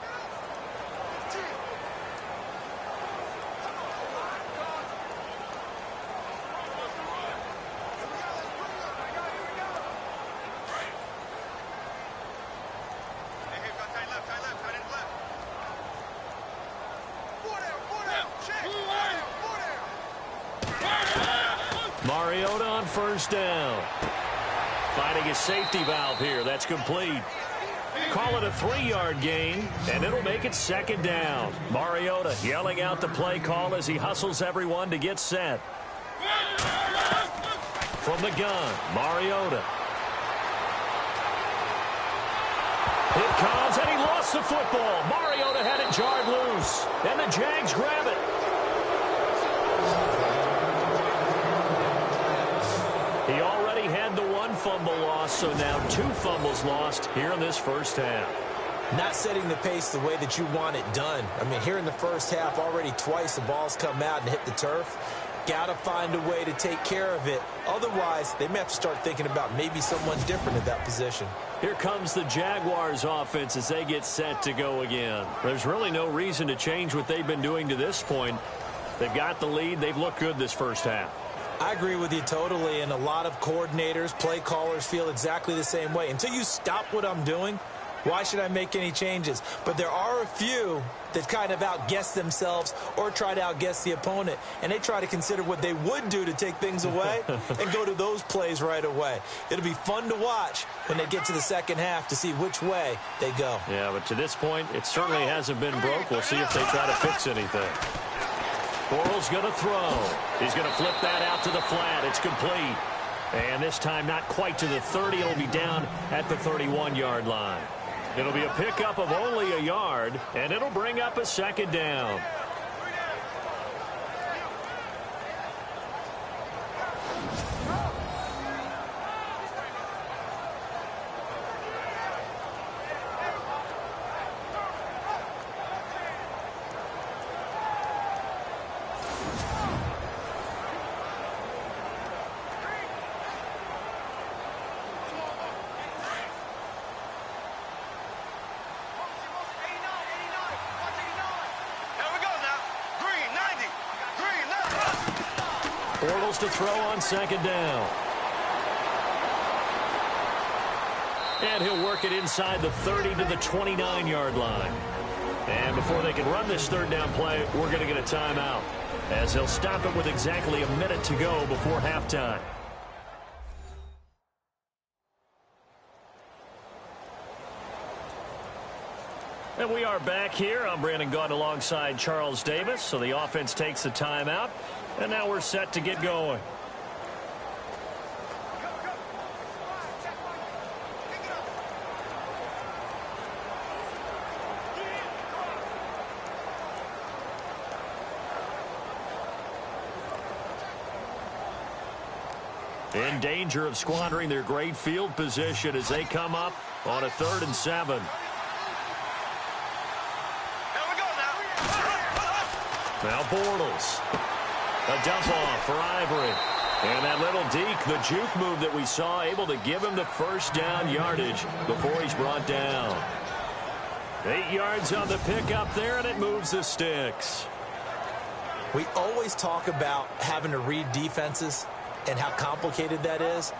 Mariota on first down. Finding his safety valve here. That's complete. Call it a 3-yard gain, and it'll make it second down. Mariota yelling out the play call as he hustles everyone to get set. From the gun, Mariota. It comes, and he lost the football. Mariota had it jarred loose, and the Jags grab it. He already had the 1 fumble loss, so now 2 fumbles lost here in this first half. Not setting the pace the way that you want it done. I mean, here in the first half, already twice the ball's come out and hit the turf. Got to find a way to take care of it. Otherwise, they may have to start thinking about maybe someone different at that position. Here comes the Jaguars offense as they get set to go again. There's really no reason to change what they've been doing to this point. They've got the lead. They've looked good this first half. I agree with you totally, and a lot of coordinators, play callers feel exactly the same way. Until you stop what I'm doing, why should I make any changes? But there are a few that kind of outguess themselves or try to outguess the opponent, and they try to consider what they would do to take things away and go to those plays right away. It'll be fun to watch when they get to the second half to see which way they go. Yeah, but to this point, it certainly hasn't been broke. We'll see if they try to fix anything. Bortles going to throw. He's going to flip that out to the flat. It's complete. And this time not quite to the 30. It'll be down at the 31-yard line. It'll be a pickup of only a yard, and it'll bring up a second down. Bortles to throw on second down. And he'll work it inside the 30 to the 29-yard line. And before they can run this third down play, we're going to get a timeout, as they'll stop it with exactly a minute to go before halftime. And we are back here. I'm Brandon Gaudin alongside Charles Davis. So the offense takes the timeout, and now we're set to get going. In danger of squandering their great field position as they come up on a 3rd and 7. Now Bortles. A dump off for Ivory. And that little deke, the juke move that we saw, able to give him the first down yardage before he's brought down. 8 yards on the pickup there, and it moves the sticks. We always talk about having to read defenses and how complicated that is.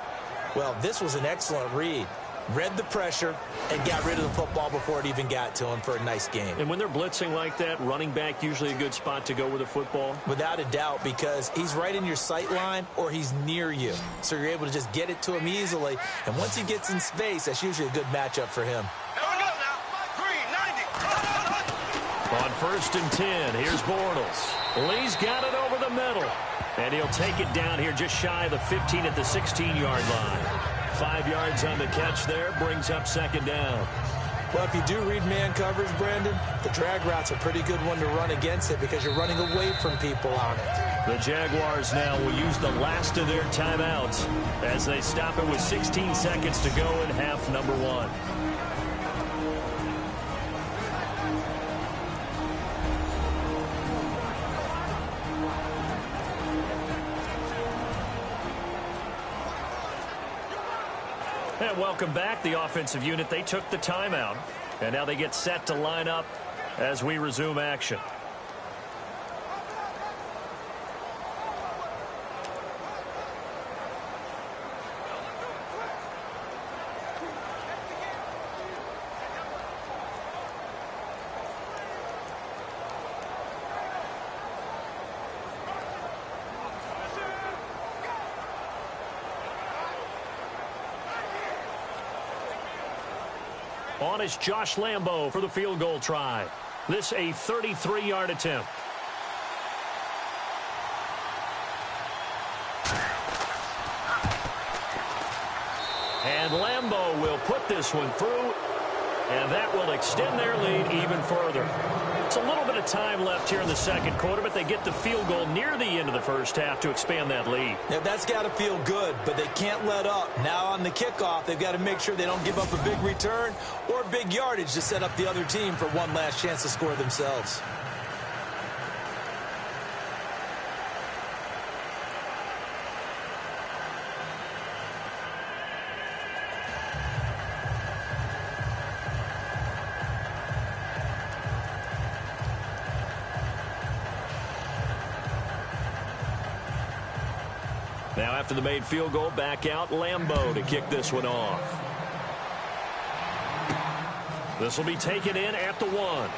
Well, this was an excellent read. Read the pressure and got rid of the football before it even got to him for a nice game. And when they're blitzing like that, running back usually a good spot to go with the football? Without a doubt, because he's right in your sight line or he's near you. So you're able to just get it to him easily. And once he gets in space, that's usually a good matchup for him. On 1st and 10, here's Bortles. Lee's got it over the middle. And he'll take it down here just shy of the 15 at the 16-yard line. 5 yards on the catch there, brings up 2nd down. Well, if you do read man coverage, Brandon, the drag route's a pretty good one to run against it because you're running away from people on it. The Jaguars now will use the last of their timeouts as they stop it with 16 seconds to go in half number 1. And welcome back, the offensive unit. They took the timeout, and now they get set to line up as we resume action. On is Josh Lambo for the field goal try. This a 33-yard attempt. And Lambo will put this one through, and that will extend their lead even further. It's a little bit of time left here in the second quarter, but they get the field goal near the end of the first half to expand that lead. Now, that's got to feel good, but they can't let up. Now on the kickoff, they've got to make sure they don't give up a big return or big yardage to set up the other team for one last chance to score themselves. Now after the made field goal, back out Lambo to kick this one off. This will be taken in at the 1.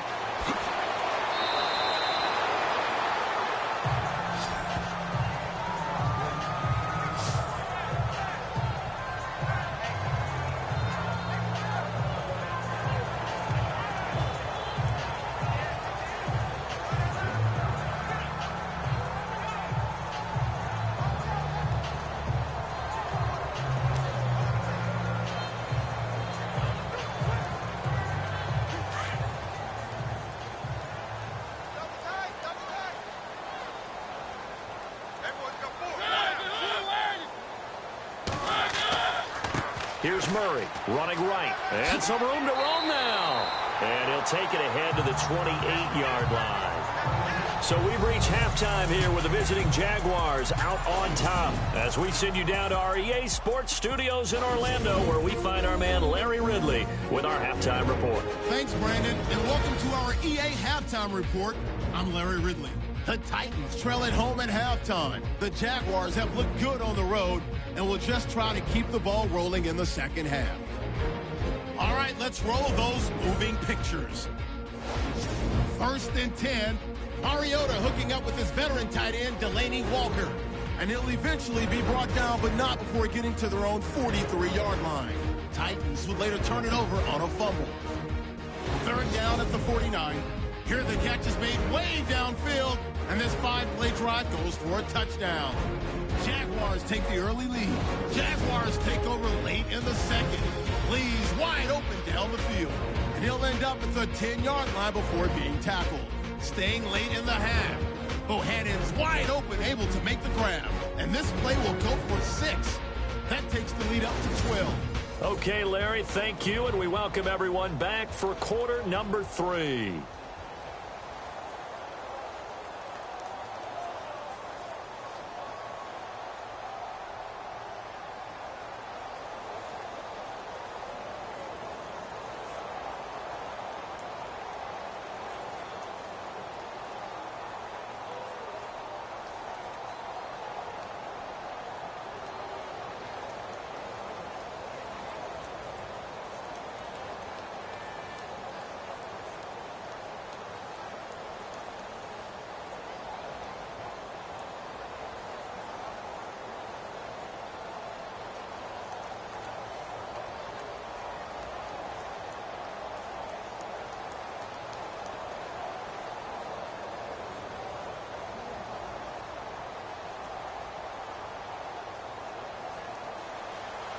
Here's Murray running right. And some room to roam now. And he'll take it ahead to the 28-yard line. So we've reached halftime here with the visiting Jaguars out on top as we send you down to our EA Sports Studios in Orlando, where we find our man Larry Ridley with our halftime report. Thanks, Brandon, and welcome to our EA Halftime Report. I'm Larry Ridley. The Titans trail at home at halftime. The Jaguars have looked good on the road and will just try to keep the ball rolling in the second half. All right, let's roll those moving pictures. 1st and 10. Mariota hooking up with his veteran tight end, Delaney Walker. And he'll eventually be brought down, but not before getting to their own 43-yard line. Titans would later turn it over on a fumble. 3rd down at the 49. Here the catch is made way downfield, and this 5-play drive goes for a touchdown. Jaguars take the early lead. Jaguars take over late in the second. Lee's wide open down the field, and he'll end up at the 10-yard line before being tackled. Staying late in the half. Bohannon's wide open, able to make the grab, and this play will go for 6. That takes the lead up to 12. Okay, Larry, thank you, and we welcome everyone back for quarter number 3.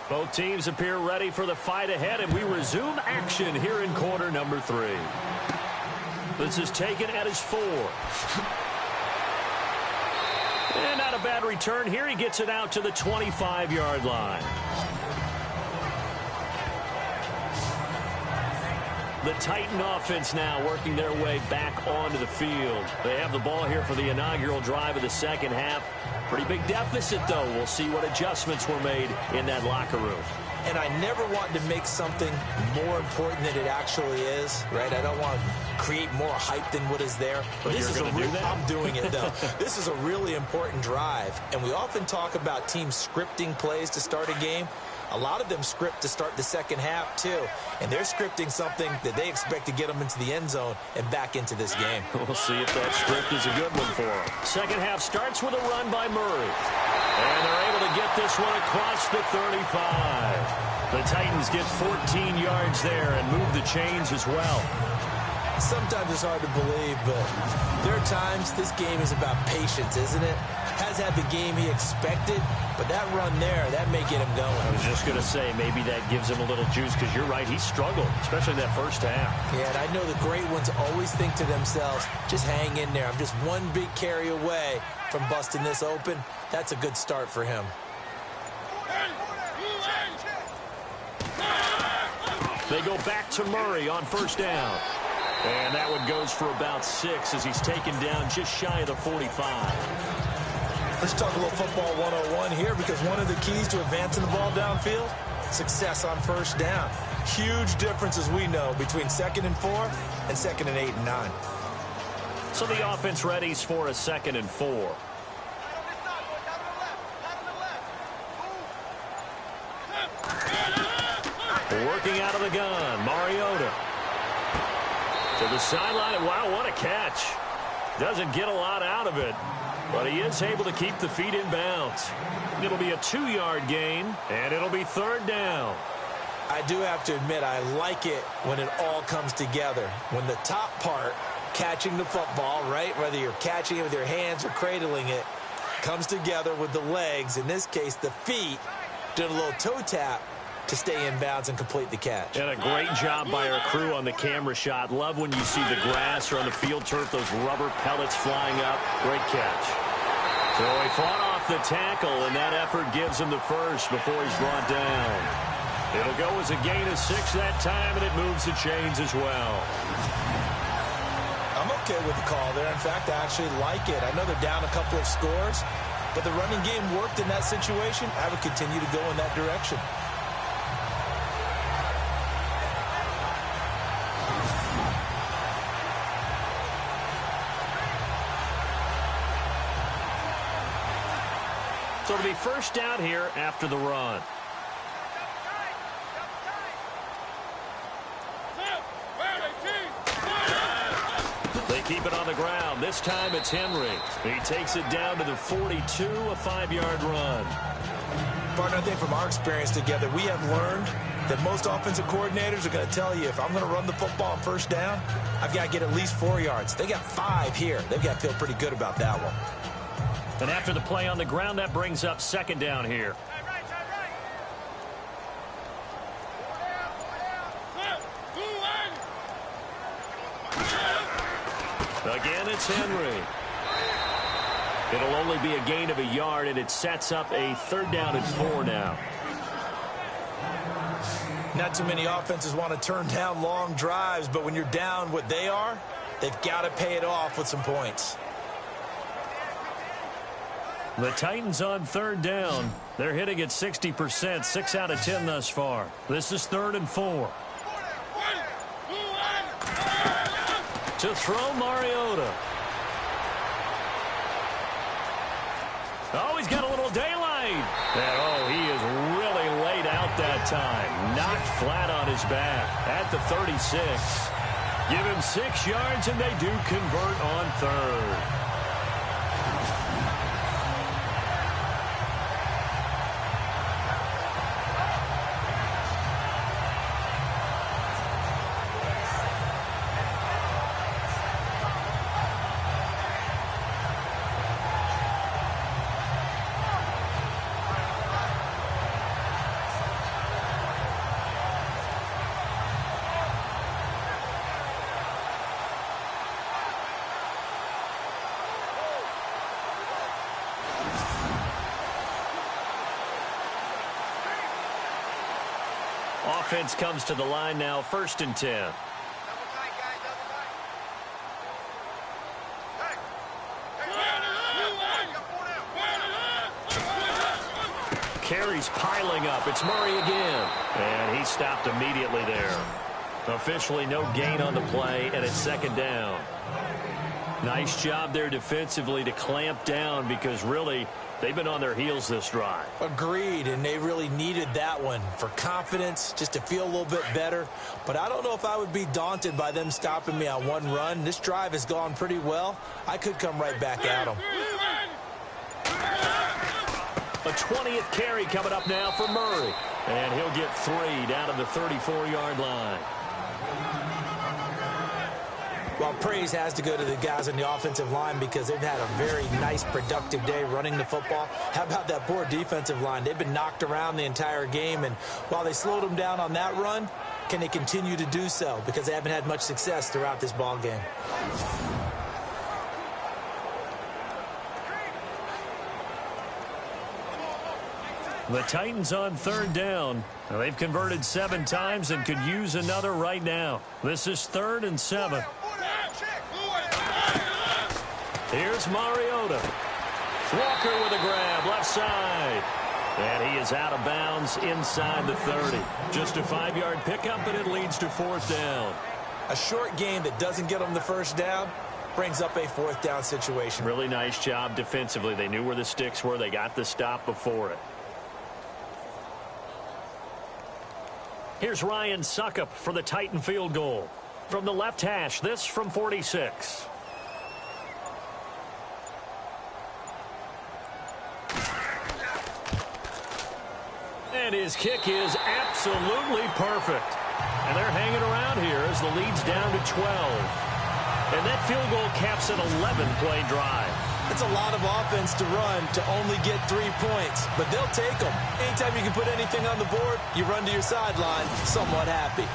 Both teams appear ready for the fight ahead, and we resume action here in quarter number 3. This is taken at his 4. And not a bad return here. He gets it out to the 25-yard line. The Titan offense now working their way back onto the field. They have the ball here for the inaugural drive of the second half. Pretty big deficit, though. We'll see what adjustments were made in that locker room. And I never want to make something more important than it actually is, right? I don't want to create more hype than what is there. But this you're going to do that? I'm doing it, though. This is a really important drive. And we often talk about teams scripting plays to start a game. A lot of them script to start the second half, too. And they're scripting something that they expect to get them into the end zone and back into this game. We'll see if that script is a good one for them. Second half starts with a run by Murray. And they're able to get this one across the 35. The Titans get 14 yards there and move the chains as well. Sometimes it's hard to believe, but there are times this game is about patience, isn't it? Has had the game he expected, but that run there, that may get him going. I was just going to say, maybe that gives him a little juice, because you're right, he struggled, especially that first half. Yeah, and I know the great ones always think to themselves, just hang in there. I'm just one big carry away from busting this open. That's a good start for him. They go back to Murray on first down. And that one goes for about 6 as he's taken down just shy of the 45. Let's talk a little football 101 here, because one of the keys to advancing the ball downfield, success on first down. Huge difference, as we know, between 2nd and 4 and 2nd and 8 and 9. So the offense readies for a 2nd and 4. Working out of the gun, Mariota. To the sideline, and wow, what a catch. Doesn't get a lot out of it, but he is able to keep the feet in bounds. It'll be a 2-yard gain, and it'll be 3rd down. I do have to admit, I like it when it all comes together. When the top part, catching the football, right, whether you're catching it with your hands or cradling it, comes together with the legs, in this case the feet, doing a little toe tap to stay in bounds and complete the catch. And a great job by our crew on the camera shot. Love when you see the grass or on the field turf, those rubber pellets flying up. Great catch. So he fought off the tackle, and that effort gives him the first before he's brought down. It'll go as a gain of 6 that time, and it moves the chains as well. I'm okay with the call there. In fact, I actually like it. I know they're down a couple of scores, but the running game worked in that situation. I would continue to go in that direction. So it'll be first down here after the run. They keep it on the ground. This time it's Henry. He takes it down to the 42, a 5-yard run. Partner, I think from our experience together, we have learned that most offensive coordinators are going to tell you, if I'm going to run the football on first down, I've got to get at least 4 yards. They got 5 here. They've got to feel pretty good about that one. And after the play on the ground, that brings up second down here. Again, it's Henry. It'll only be a gain of a yard, and it sets up a 3rd down and 4 now. Not too many offenses want to turn down long drives, but when you're down what they are, they've got to pay it off with some points. The Titans on 3rd down. They're hitting at 60%, 6 out of 10 thus far. This is 3rd and 4. To throw, Mariota. Oh, he's got a little daylight. And, oh, he is really laid out that time. Knocked flat on his back at the 36. Give him 6 yards, and they do convert on 3rd. Offense comes to the line now, 1st and 10. Carries piling up. It's Murray again. And he stopped immediately there. Officially no gain on the play, and it's 2nd down. Nice job there defensively to clamp down, because really they've been on their heels this drive. Agreed, and they really needed that one for confidence, just to feel a little bit better. But I don't know if I would be daunted by them stopping me on one run. This drive has gone pretty well. I could come right back at them. A 20th carry coming up now for Murray. And he'll get 3 down to the 34-yard line. Well, praise has to go to the guys on the offensive line, because they've had a very nice, productive day running the football. How about that poor defensive line? They've been knocked around the entire game, and while they slowed them down on that run, can they continue to do so? Because they haven't had much success throughout this ball game. The Titans on 3rd down. Now, they've converted 7 times and could use another right now. This is 3rd and 7. Here's Mariota. Walker with a grab, left side. And he is out of bounds inside the 30. Just a 5-yard pickup, and it leads to 4th down. A short game that doesn't get them the 1st down brings up a 4th down situation. Really nice job defensively. They knew where the sticks were. They got the stop before it. Here's Ryan Suckup for the Titan field goal. From the left hash, this from 46. And his kick is absolutely perfect. And they're hanging around here as the lead's down to 12. And that field goal caps an 11-play drive. It's a lot of offense to run to only get 3 points, but they'll take them. Anytime you can put anything on the board, you run to your sideline somewhat happy.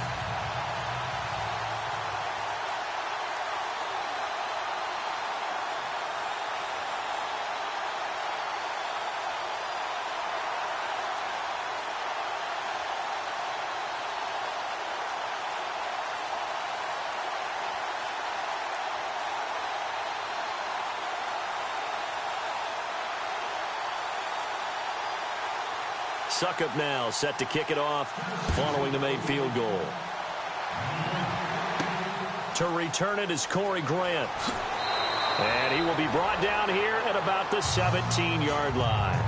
Suckup now set to kick it off following the made field goal. To return it is Corey Grant. And he will be brought down here at about the 17-yard line.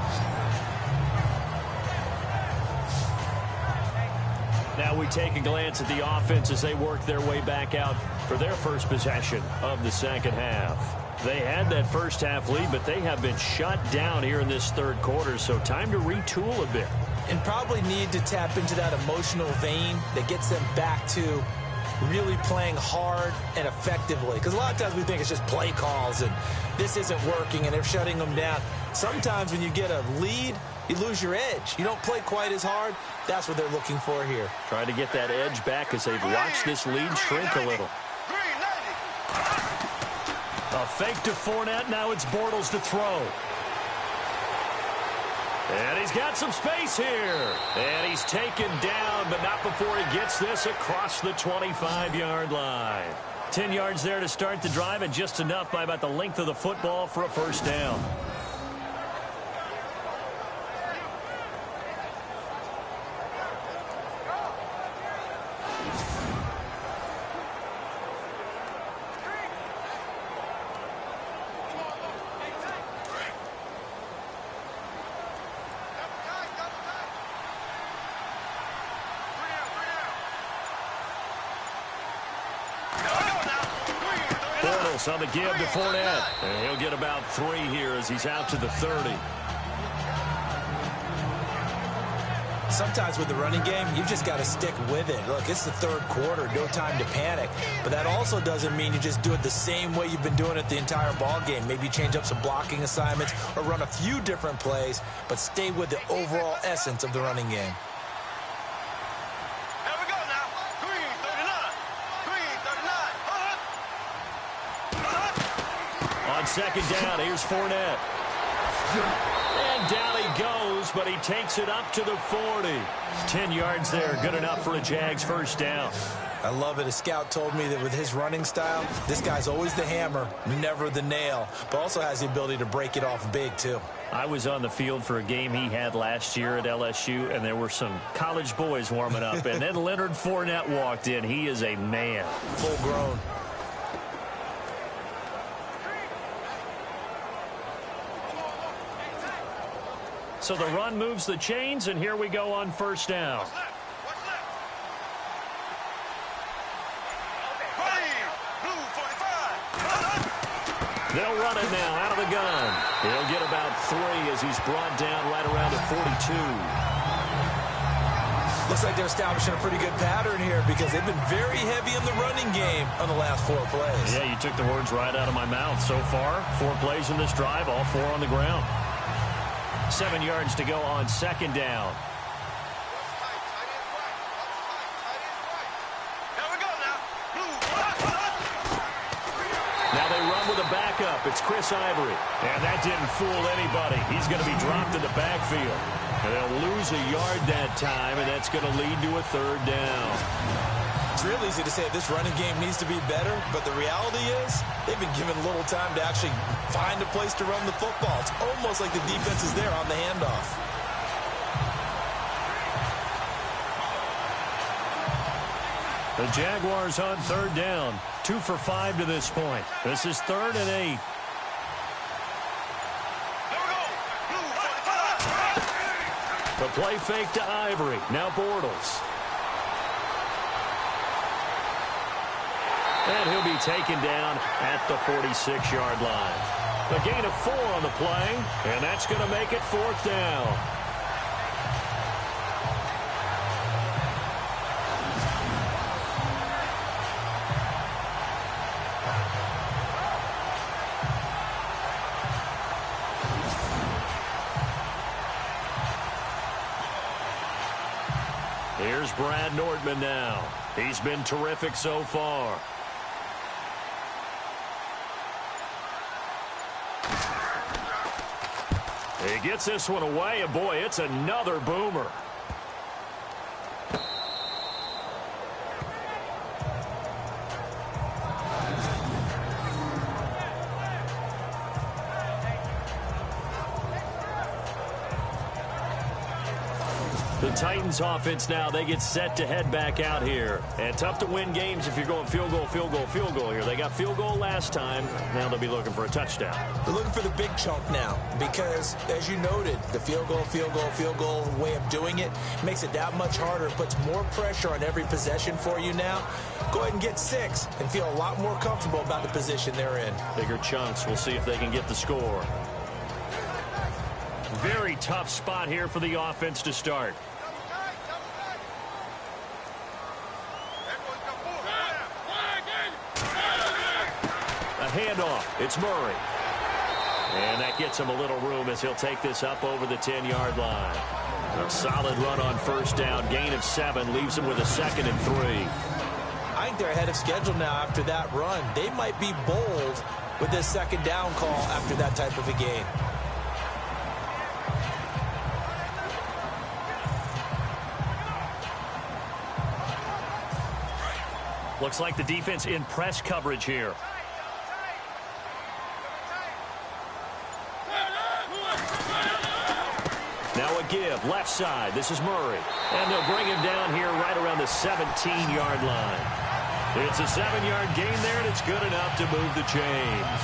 Now we take a glance at the offense as they work their way back out for their first possession of the second half. They had that first half lead, but they have been shut down here in this third quarter, so time to retool a bit. And probably need to tap into that emotional vein that gets them back to really playing hard and effectively. Because a lot of times we think it's just play calls and this isn't working and they're shutting them down. Sometimes when you get a lead, you lose your edge. You don't play quite as hard. That's what they're looking for here. Trying to get that edge back as they've watched this lead shrink a little. A fake to Fournette. Now it's Bortles to throw. And he's got some space here. And he's taken down, but not before he gets this across the 25-yard line. 10 yards there to start the drive, and just enough by about the length of the football for a first down. On the give to Fournette. And he'll get about 3 here as he's out to the 30. Sometimes with the running game, you've just got to stick with it. Look, it's the third quarter, no time to panic. But that also doesn't mean you just do it the same way you've been doing it the entire ball game. Maybe change up some blocking assignments or run a few different plays, but stay with the overall essence of the running game. Second down, here's Fournette. And down he goes, but he takes it up to the 40. 10 yards there, good enough for a Jags first down. I love it. A scout told me that with his running style, this guy's always the hammer, never the nail, but also has the ability to break it off big, too. I was on the field for a game he had last year at LSU, and there were some college boys warming up, and then Leonard Fournette walked in. He is a man. Full grown. So the run moves the chains, and here we go on first down. They'll run it now out of the gun. He'll get about 3 as he's brought down right around the 42. Looks like they're establishing a pretty good pattern here because they've been very heavy in the running game on the last 4 plays. Yeah, you took the words right out of my mouth. So far, 4 plays in this drive, all 4 on the ground. 7 yards to go on second down. Now they run with a backup. It's Chris Ivory. And that didn't fool anybody. He's going to be dropped in the backfield. And they'll lose a yard that time, and that's going to lead to a third down. It's real easy to say this running game needs to be better, but the reality is they've been given little time to actually find a place to run the football. It's almost like the defense is there on the handoff. The Jaguars on third down. 2 for 5 to this point. This is 3rd and 8. The play fake to Ivory. Now Bortles. And he'll be taken down at the 46-yard line. A gain of 4 on the play, and that's going to make it 4th down. Here's Brad Nordman now. He's been terrific so far. He gets this one away, and boy, it's another boomer. The Titans offense now, they get set to head back out here. And tough to win games if you're going field goal, field goal, field goal here. They got field goal last time. Now they'll be looking for a touchdown. They're looking for the big chunk now because, as you noted, the field goal, field goal, field goal way of doing it makes it that much harder. It puts more pressure on every possession for you now. Go ahead and get 6 and feel a lot more comfortable about the position they're in. Bigger chunks. We'll see if they can get the score. Very tough spot here for the offense to start. A handoff. It's Murray. And that gets him a little room as he'll take this up over the 10-yard line. A solid run on first down. Gain of 7 leaves him with a 2nd and 3. I think they're ahead of schedule now after that run. They might be bold with this 2nd down call after that type of a gain. Looks like the defense in press coverage here. Now a give, left side. This is Murray. And they'll bring him down here right around the 17-yard line. It's a 7-yard gain there, and it's good enough to move the chains.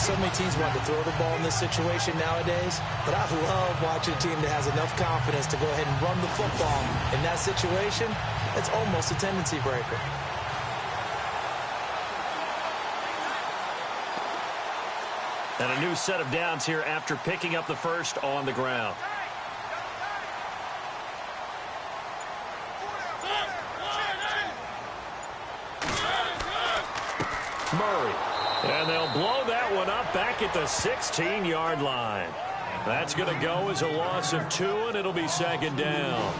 So many teams want to throw the ball in this situation nowadays, but I love watching a team that has enough confidence to go ahead and run the football. In that situation, it's almost a tendency breaker. And a new set of downs here after picking up the first on the ground. Murray. And they'll blow that one up back at the 16-yard line. That's going to go as a loss of 2, and it'll be 2nd down.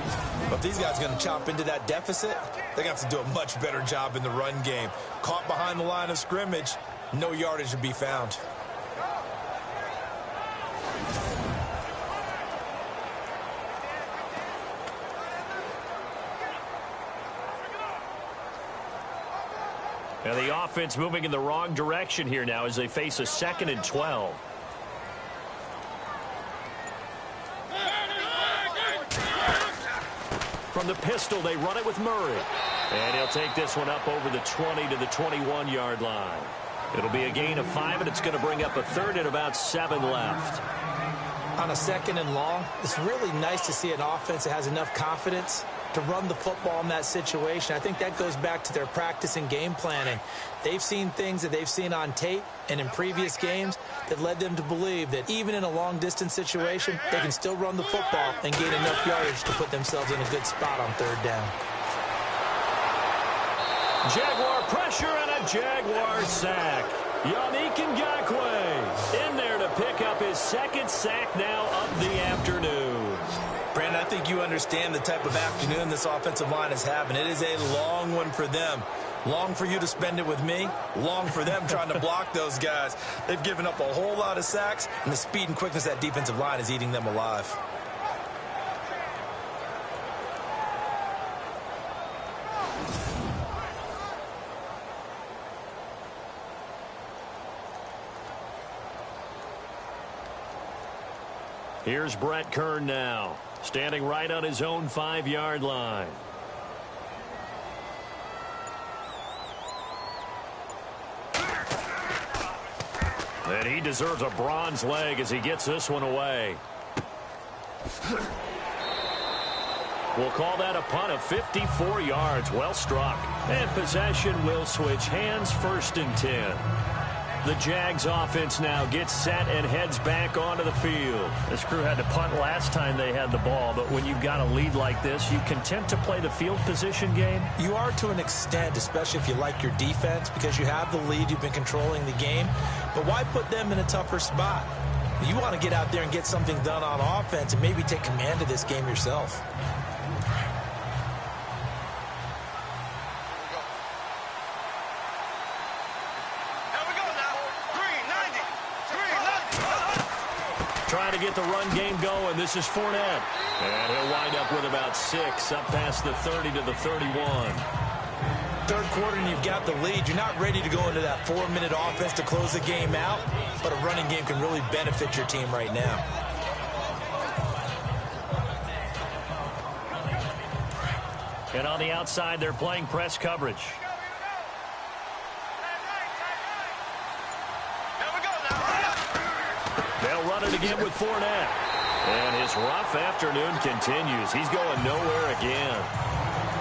But if these guys are going to chop into that deficit, they're going to have to do a much better job in the run game. Caught behind the line of scrimmage, no yardage to be found. And the offense moving in the wrong direction here now as they face a 2nd and 12. From the pistol, they run it with Murray. And he'll take this one up over the 20 to the 21-yard line. It'll be a gain of 5, and it's going to bring up a 3rd and about 7 left. On a 2nd and long, it's really nice to see an offense that has enough confidence to run the football in that situation. I think that goes back to their practice and game planning. They've seen things that they've seen on tape and in previous games that led them to believe that even in a long-distance situation, they can still run the football and gain enough yardage to put themselves in a good spot on 3rd down. Jaguar pressure and a Jaguar sack. Yannick Ngakoue in there to pick up his 2nd sack now of the afternoon. Brandon, I think you understand the type of afternoon this offensive line is having. It is a long one for them. Long for you to spend it with me. Long for them trying to block those guys. They've given up a whole lot of sacks, and the speed and quickness of that defensive line is eating them alive. Here's Brett Kern now, standing right on his own 5-yard line. And he deserves a bronze leg as he gets this one away. We'll call that a punt of 54 yards. Well struck. And possession will switch hands, 1st and 10. The Jags offense now gets set and heads back onto the field. This crew had to punt last time they had the ball, but when you've got a lead like this, you content to play the field position game? You are to an extent, especially if you like your defense, because you have the lead, you've been controlling the game. But why put them in a tougher spot? You want to get out there and get something done on offense and maybe take command of this game yourself. Trying to get the run game going. This is Fournette. And he'll wind up with about 6 up past the 30 to the 31. 3rd quarter and you've got the lead. You're not ready to go into that 4-minute offense to close the game out, but a running game can really benefit your team right now. And on the outside, they're playing press coverage. They'll run it again with Fournette. And his rough afternoon continues. He's going nowhere again.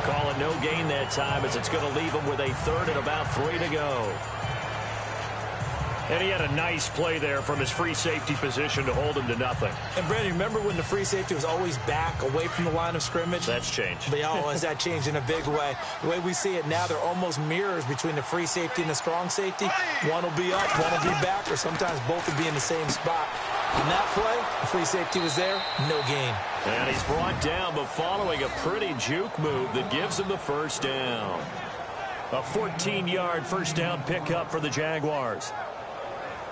Call it no gain that time as it's going to leave him with a third and about 3 to go. And he had a nice play there from his free safety position to hold him to nothing. And, Brandon, remember when the free safety was always back away from the line of scrimmage? That's changed. But has that changed in a big way? The way we see it now, they're almost mirrors between the free safety and the strong safety. One will be up, one will be back, or sometimes both will be in the same spot. On that play, the free safety was there, no gain. And he's brought down, but following a pretty juke move that gives him the first down. A 14-yard first down pickup for the Jaguars.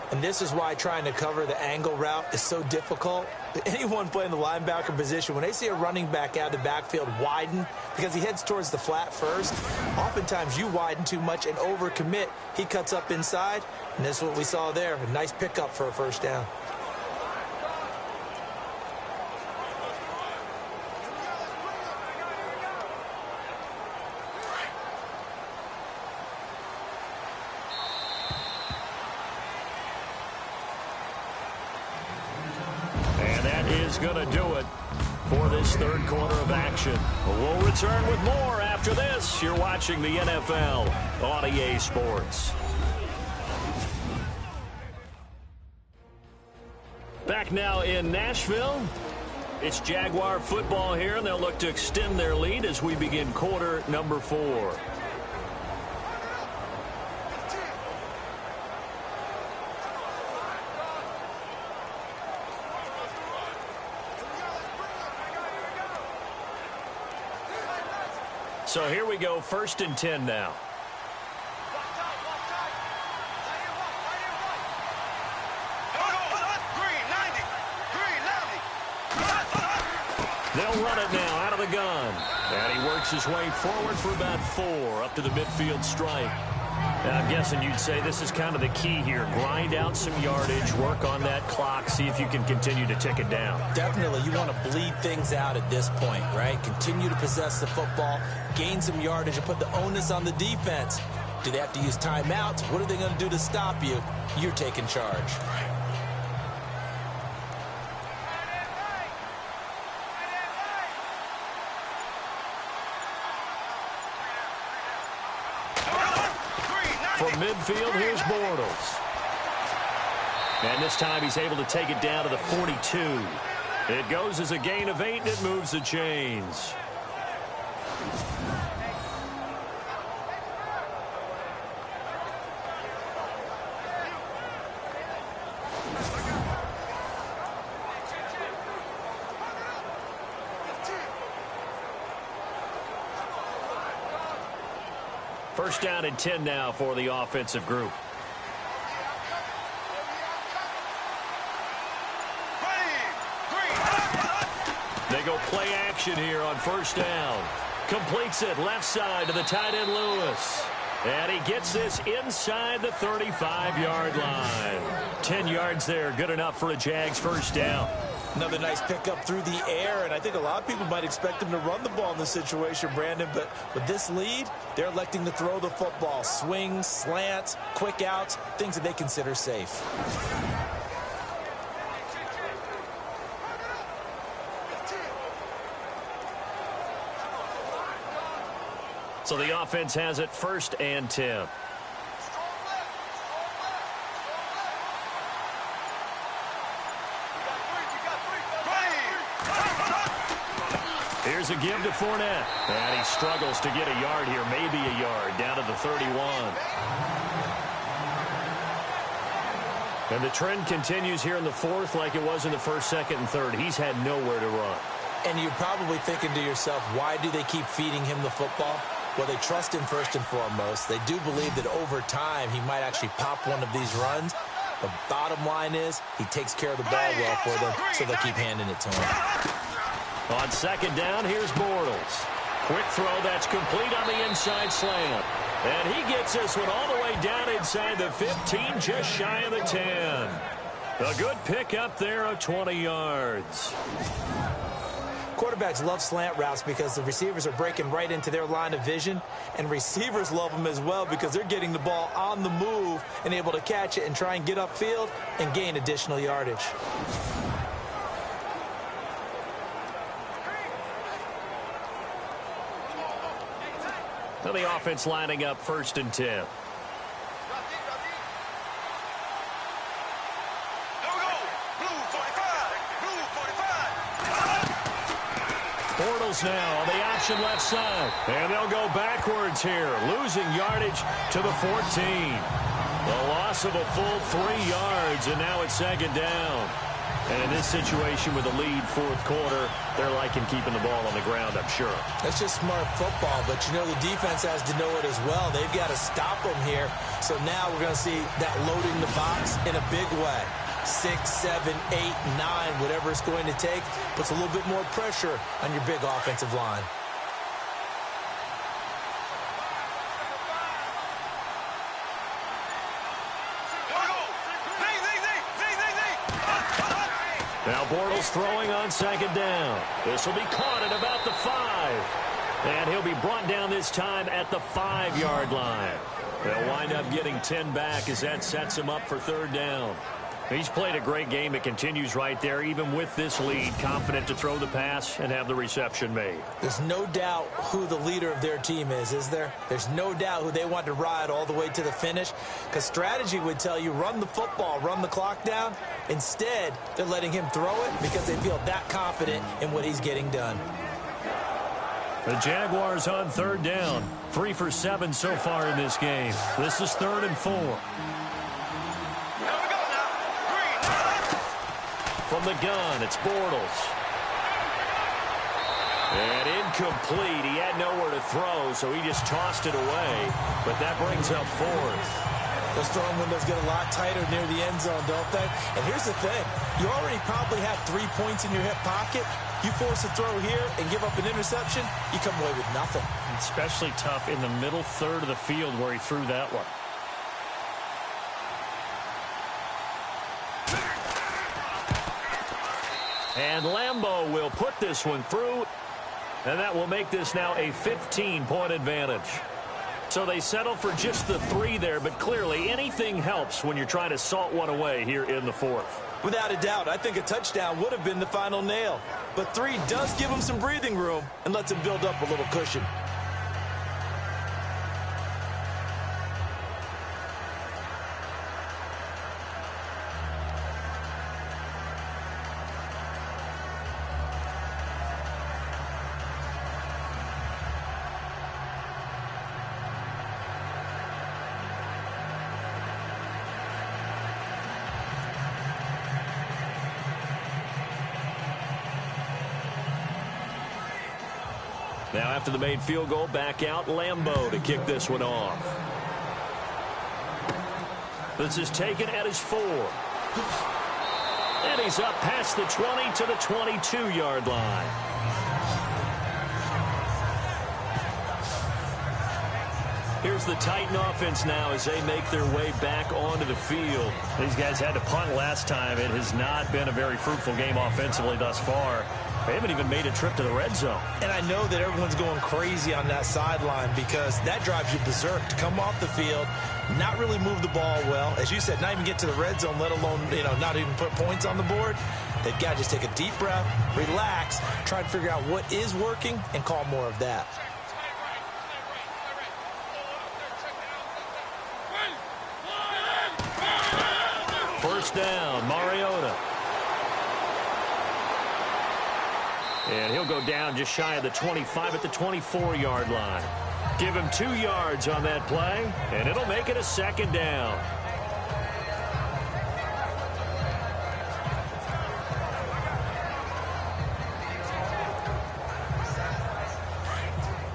And this is why trying to cover the angle route is so difficult. Anyone playing the linebacker position, when they see a running back out of the backfield widen because he heads towards the flat first, oftentimes you widen too much and overcommit. He cuts up inside, and this is what we saw there. A nice pickup for a first down. Going to do it for this third quarter of action. We'll return with more after this. You're watching the NFL on EA Sports. Back now in Nashville. It's Jaguar football here, and they'll look to extend their lead as we begin quarter number 4. So here we go, 1st and 10 now. They'll run it now out of the gun. And he works his way forward for about 4 up to the midfield stripe. And I'm guessing you'd say this is kind of the key here. Grind out some yardage, work on that clock, see if you can continue to tick it down. Definitely. You want to bleed things out at this point, right? Continue to possess the football, gain some yardage, and put the onus on the defense. Do they have to use timeouts? What are they going to do to stop you? You're taking charge. From midfield, here's Bortles. And this time he's able to take it down to the 42. It goes as a gain of 8, and it moves the chains. First down and 10 now for the offensive group. They go play action here on first down. Completes it left side to the tight end Lewis. And he gets this inside the 35-yard line. 10 yards there, good enough for a Jags first down. Another nice pickup through the air, and I think a lot of people might expect him to run the ball in this situation, Brandon, but with this lead, they're electing to throw the football. Swings, slants, quick outs, things that they consider safe. So the offense has it 1st and 10. Here's a give to Fournette. And he struggles to get a yard here, maybe a yard, down to the 31. And the trend continues here in the 4th like it was in the 1st, 2nd, and 3rd. He's had nowhere to run. And you're probably thinking to yourself, why do they keep feeding him the football? Well, they trust him first and foremost. They do believe that over time he might actually pop one of these runs. The bottom line is he takes care of the ball well for them, so they'll keep handing it to him. On 2nd down, here's Bortles. Quick throw that's complete on the inside slant. And he gets this one all the way down inside the 15, just shy of the 10. A good pick up there of 20 yards. quarterbacks love slant routes because the receivers are breaking right into their line of vision, and receivers love them as well because they're getting the ball on the move and able to catch it and try and get upfield and gain additional yardage. So the offense lining up 1st and 10. Bortles now on the option left side. And they'll go backwards here, losing yardage to the 14. The loss of a full 3 yards, and now it's 2nd down. And in this situation with a lead 4th quarter, they're liking keeping the ball on the ground, I'm sure. That's just smart football, but you know the defense has to know it as well. They've got to stop them here. So now we're going to see that loading the box in a big way. 6, 7, 8, 9, whatever it's going to take, puts a little bit more pressure on your big offensive line. Now Bortles throwing on 2nd down. This will be caught at about the 5. And he'll be brought down this time at the 5-yard line. They'll wind up getting 10 back as that sets him up for 3rd down. He's played a great game. It continues right there, even with this lead, confident to throw the pass and have the reception made. There's no doubt who the leader of their team is there? There's no doubt who they want to ride all the way to the finish, because strategy would tell you run the football, run the clock down. Instead, they're letting him throw it because they feel that confident in what he's getting done. The Jaguars on 3rd down. 3 for 7 so far in this game. This is 3rd and 4. From the gun, it's Bortles. And incomplete. He had nowhere to throw, so he just tossed it away. But that brings up 4th. Those throwing windows get a lot tighter near the end zone, don't they? And here's the thing. You already probably have 3 points in your hip pocket. You force a throw here and give up an interception, you come away with nothing. Especially tough in the middle 3rd of the field where he threw that one. And Lambeau will put this one through, and that will make this now a 15-point advantage. So they settle for just the 3 there, but clearly anything helps when you're trying to salt one away here in the 4th. Without a doubt, I think a touchdown would have been the final nail. But 3 does give them some breathing room and lets them build up a little cushion. Now after the made field goal, back out Lambeau to kick this one off. This is taken at his 4. And he's up past the 20 to the 22-yard line. Here's the Titan offense now as they make their way back onto the field. These guys had to punt last time. It has not been a very fruitful game offensively thus far. They haven't even made a trip to the red zone. And I know that everyone's going crazy on that sideline because that drives you berserk to come off the field, not really move the ball well. As you said, not even get to the red zone, let alone, not even put points on the board. They've got to just take a deep breath, relax, try to figure out what is working, and call more of that. First down, Mariota. And he'll go down just shy of the 25 at the 24-yard line. Give him 2 yards on that play, and it'll make it a 2nd down.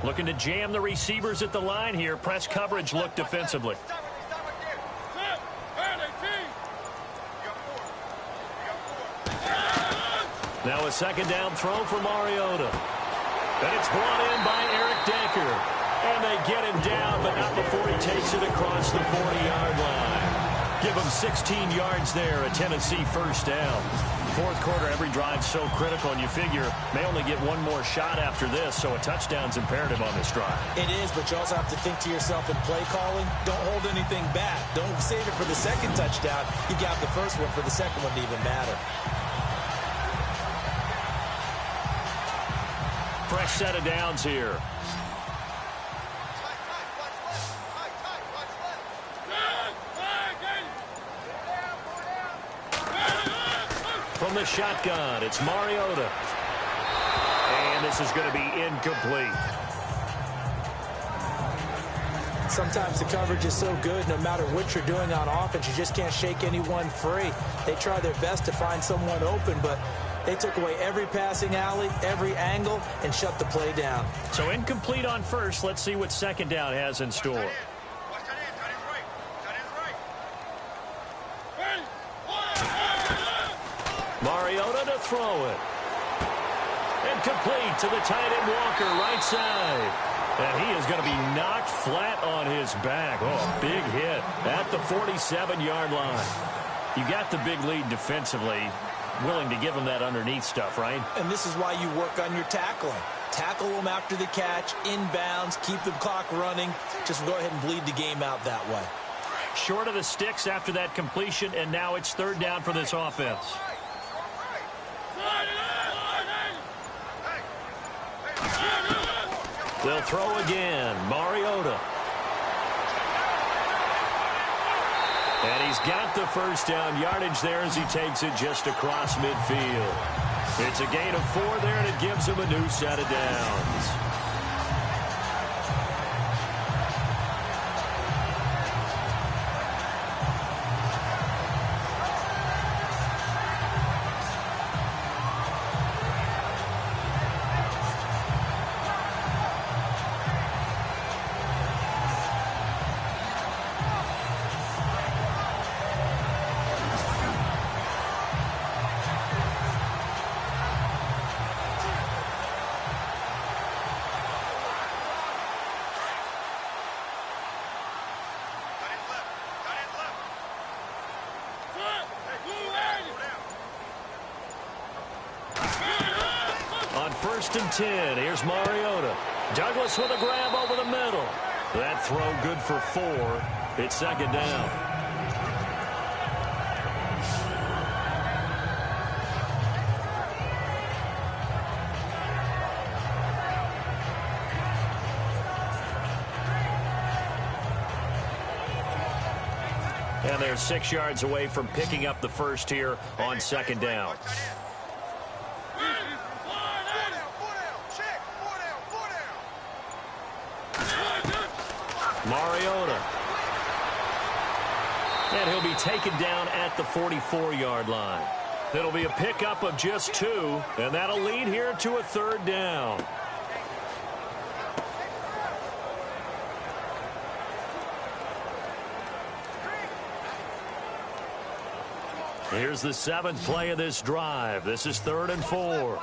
Looking to jam the receivers at the line here. Press coverage look defensively. Now a 2nd down throw for Mariota. And it's brought in by Eric Decker. And they get him down, but not before he takes it across the 40-yard line. Give him 16 yards there, a Tennessee first down. Fourth quarter, every drive so critical, and you figure may only get one more shot after this, so a touchdown's imperative on this drive. It is, but you also have to think to yourself in play calling, don't hold anything back. Don't save it for the second touchdown. You got the first one for the second one to even matter. Fresh set of downs here. From the shotgun, it's Mariota. And this is going to be incomplete. Sometimes the coverage is so good, no matter what you're doing on offense, you just can't shake anyone free. They try their best to find someone open, but they took away every passing alley, every angle, and shut the play down. So incomplete on first. Let's see what second down has in store. Mariota to throw it. Incomplete to the tight end Walker, right side. And he is going to be knocked flat on his back. Oh, big hit at the 47-yard line. You got the big lead defensively. Willing to give him that underneath stuff, right? And this is why you work on your tackling. Tackle them after the catch, inbounds, keep the clock running. Just go ahead and bleed the game out that way. Short of the sticks after that completion, and now it's third down for this offense. They'll throw again. Mariota. And he's got the first down yardage there as he takes it just across midfield. It's a gain of 4 there, and it gives him a new set of downs. First and 10. Here's Mariota. Douglas with a grab over the middle. That throw good for 4. It's second down. And they're 6 yards away from picking up the first here on second down. Mariota. And he'll be taken down at the 44-yard line. It'll be a pickup of just 2, and that'll lead here to a third down. Here's the 7th play of this drive. This is 3rd and 4.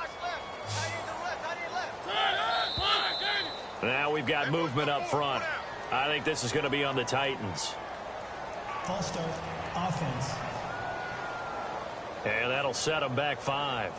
Now we've got movement up front. I think this is going to be on the Titans. False start, offense. And that'll set them back 5.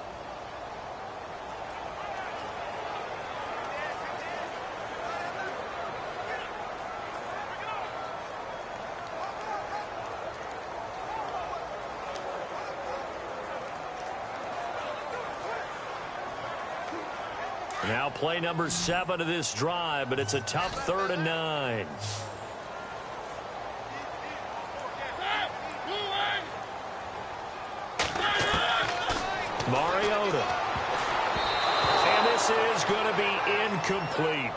Now play number 7 of this drive, but it's a tough 3rd and 9. Mariota. And this is going to be incomplete.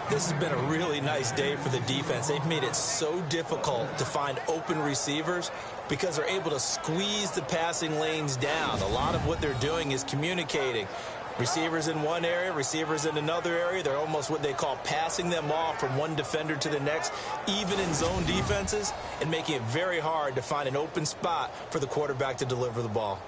This has been a really nice day for the defense. They've made it so difficult to find open receivers because they're able to squeeze the passing lanes down. A lot of what they're doing is communicating. Receivers in one area, receivers in another area. They're almost what they call passing them off from one defender to the next, even in zone defenses, and making it very hard to find an open spot for the quarterback to deliver the ball.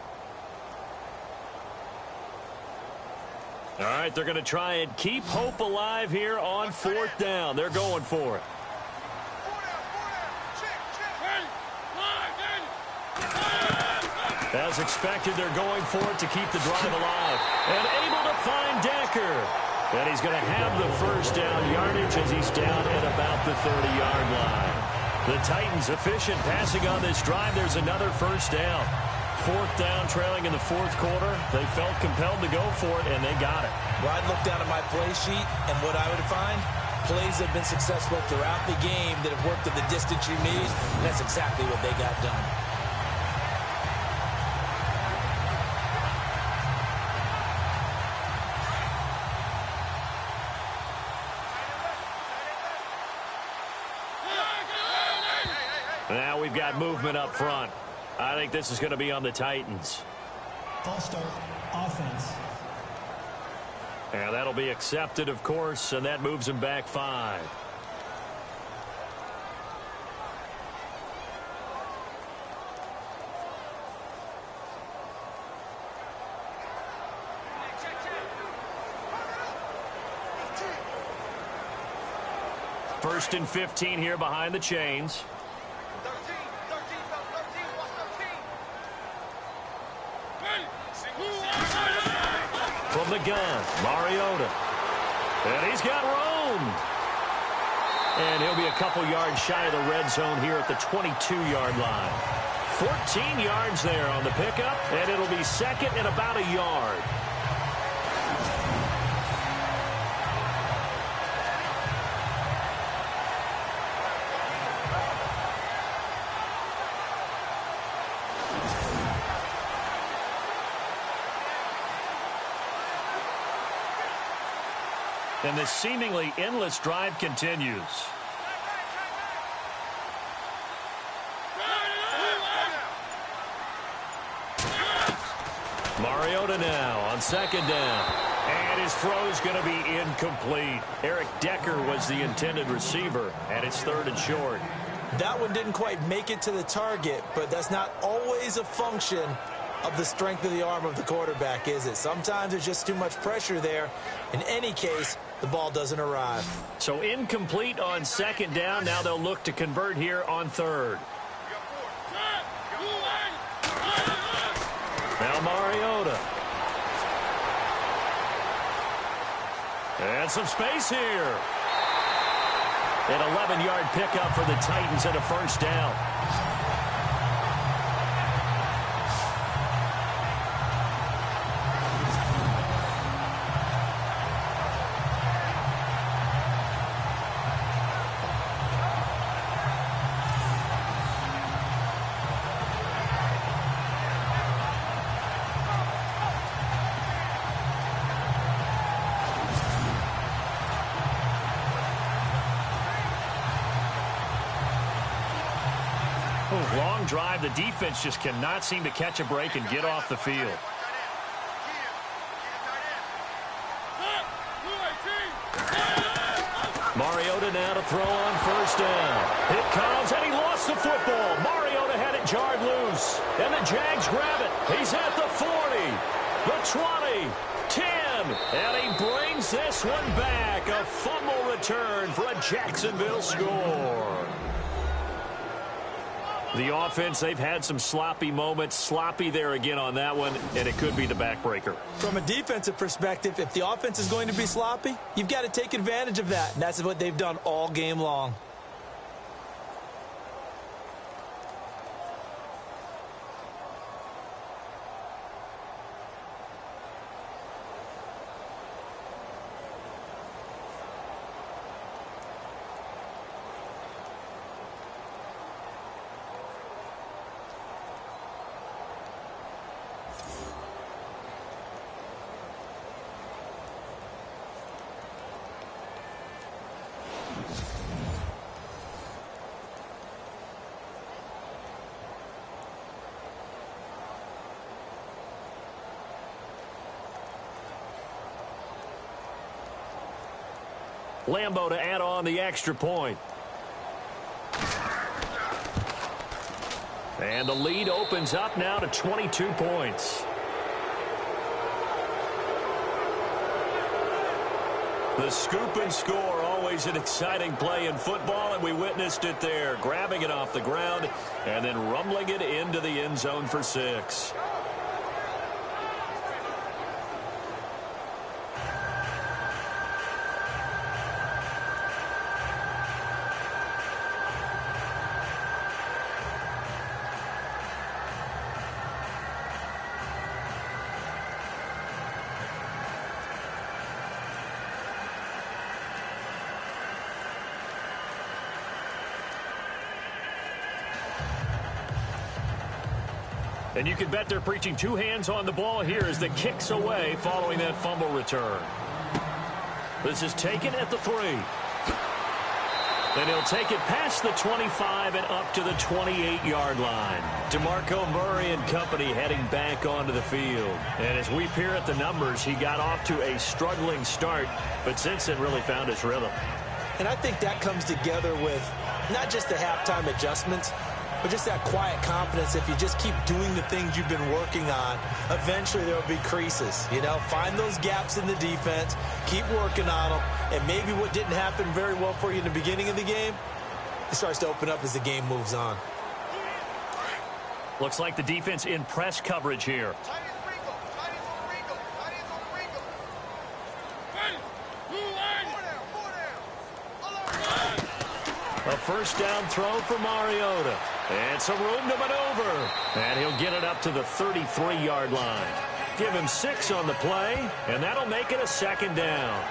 All right, they're going to try and keep hope alive here on 4th down. They're going for it. As expected, they're going for it to keep the drive alive. And able to find Decker. And he's going to have the first down yardage as he's down at about the 30-yard line. The Titans efficient passing on this drive. There's another first down. Fourth down, trailing in the fourth quarter. They felt compelled to go for it, and they got it. Well, I'd look down at my play sheet, and what I would find, plays have been successful throughout the game that have worked at the distance you need, and that's exactly what they got done. Now we've got movement up front. I think this is going to be on the Titans. False start, offense. And that'll be accepted, of course, and that moves him back 5. First and 15 here behind the chains. From the gun, Mariota. And he's got room. And he'll be a couple yards shy of the red zone here at the 22-yard line. 14 yards there on the pickup, and it'll be second and about a yard. And this seemingly endless drive continues. Mariota now on second down. And his throw's going to be incomplete. Eric Decker was the intended receiver, and it's third and short. That one didn't quite make it to the target, but that's not always a function of the strength of the arm of the quarterback, is it? Sometimes there's just too much pressure there. In any case, the ball doesn't arrive. So incomplete on second down. Now they'll look to convert here on third. Now Mariota. And some space here. An 11-yard pickup for the Titans and a first down. Long drive. The defense just cannot seem to catch a break and get off the field. Mariota now to throw on first down. It comes, and he lost the football. Mariota had it jarred loose, and the Jags grab it. He's at the 40, the 20, 10, and he brings this one back. A fumble return for a Jacksonville score. The offense, they've had some sloppy moments. Sloppy there again on that one, and it could be the backbreaker. From a defensive perspective, if the offense is going to be sloppy, you've got to take advantage of that. And that's what they've done all game long. Lambo to add on the extra point. And the lead opens up now to 22 points. The scoop and score, always an exciting play in football, and we witnessed it there, grabbing it off the ground and then rumbling it into the end zone for 6. And you can bet they're preaching two hands on the ball here as the kick's away following that fumble return. This is taken at the 3. And he'll take it past the 25 and up to the 28-yard line. DeMarco Murray and company heading back onto the field. And as we peer at the numbers, he got off to a struggling start, but since then really found his rhythm. And I think that comes together with not just the halftime adjustments, but just that quiet confidence. If you just keep doing the things you've been working on, eventually there will be creases. You know, find those gaps in the defense, keep working on them, and maybe what didn't happen very well for you in the beginning of the game, it starts to open up as the game moves on. Looks like the defense in press coverage here. A first down throw for Mariota. And some room to maneuver. And he'll get it up to the 33-yard line. Give him 6 on the play, and that'll make it a second down.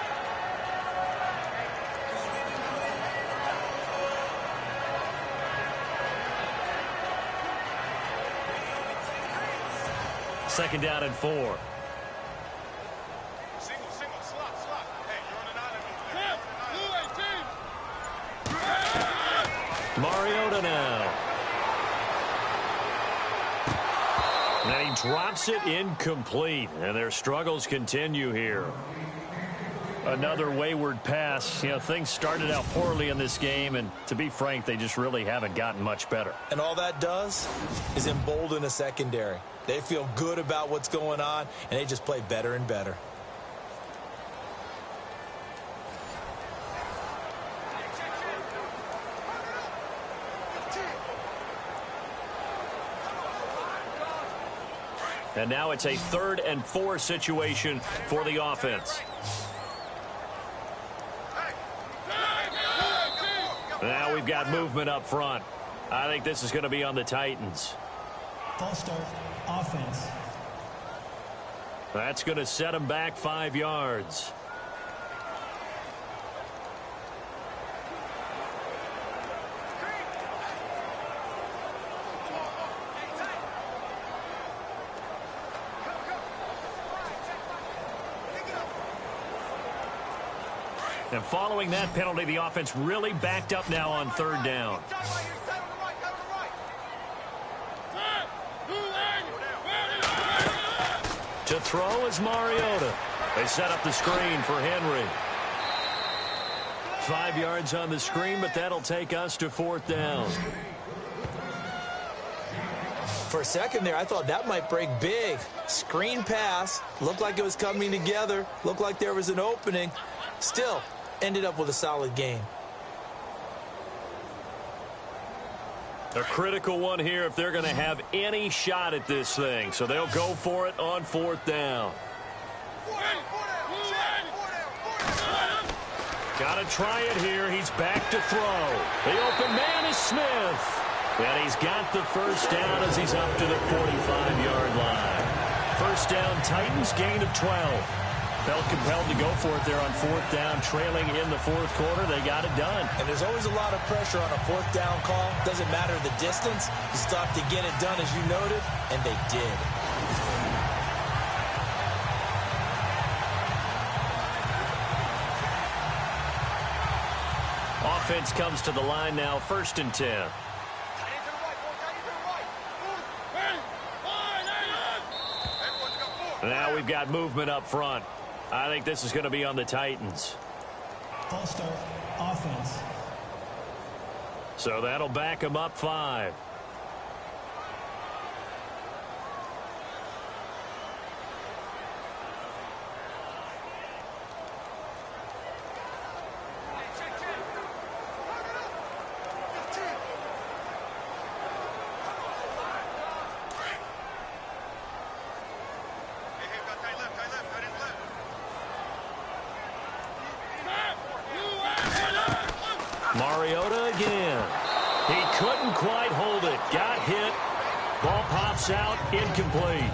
Second down and 4. Mariota now. And he drops it incomplete. And their struggles continue here. Another wayward pass. You know, things started out poorly in this game, and to be frank, they just really haven't gotten much better. And all that does is embolden a secondary. They feel good about what's going on, and they just play better and better. And now it's a 3rd and 4 situation for the offense. Now we've got movement up front. I think this is going to be on the Titans. False start, offense. That's going to set them back 5 yards. And following that penalty, the offense really backed up now on 3rd down. To throw is Mariota. They set up the screen for Henry. 5 yards on the screen, but that'll take us to 4th down. For a second there, I thought that might break big. Screen pass. Looked like it was coming together. Looked like there was an opening. Still, ended up with a solid game. A critical one here if they're going to have any shot at this thing. So they'll go for it on 4th down. Got to try it here. He's back to throw. The open man is Smith. And he's got the first down as he's up to the 45-yard line. First down, Titans, gain of 12. Felt compelled to go for it there on 4th down, trailing in the 4th quarter. They got it done. And there's always a lot of pressure on a 4th down call. Doesn't matter the distance. You still have to get it done, as you noted, and they did. Offense comes to the line now, 1st and 10. Now we've got movement up front. I think this is going to be on the Titans. False start, offense. So that'll back them up 5. Mariota again. He couldn't quite hold it. Got hit. Ball pops out. Incomplete.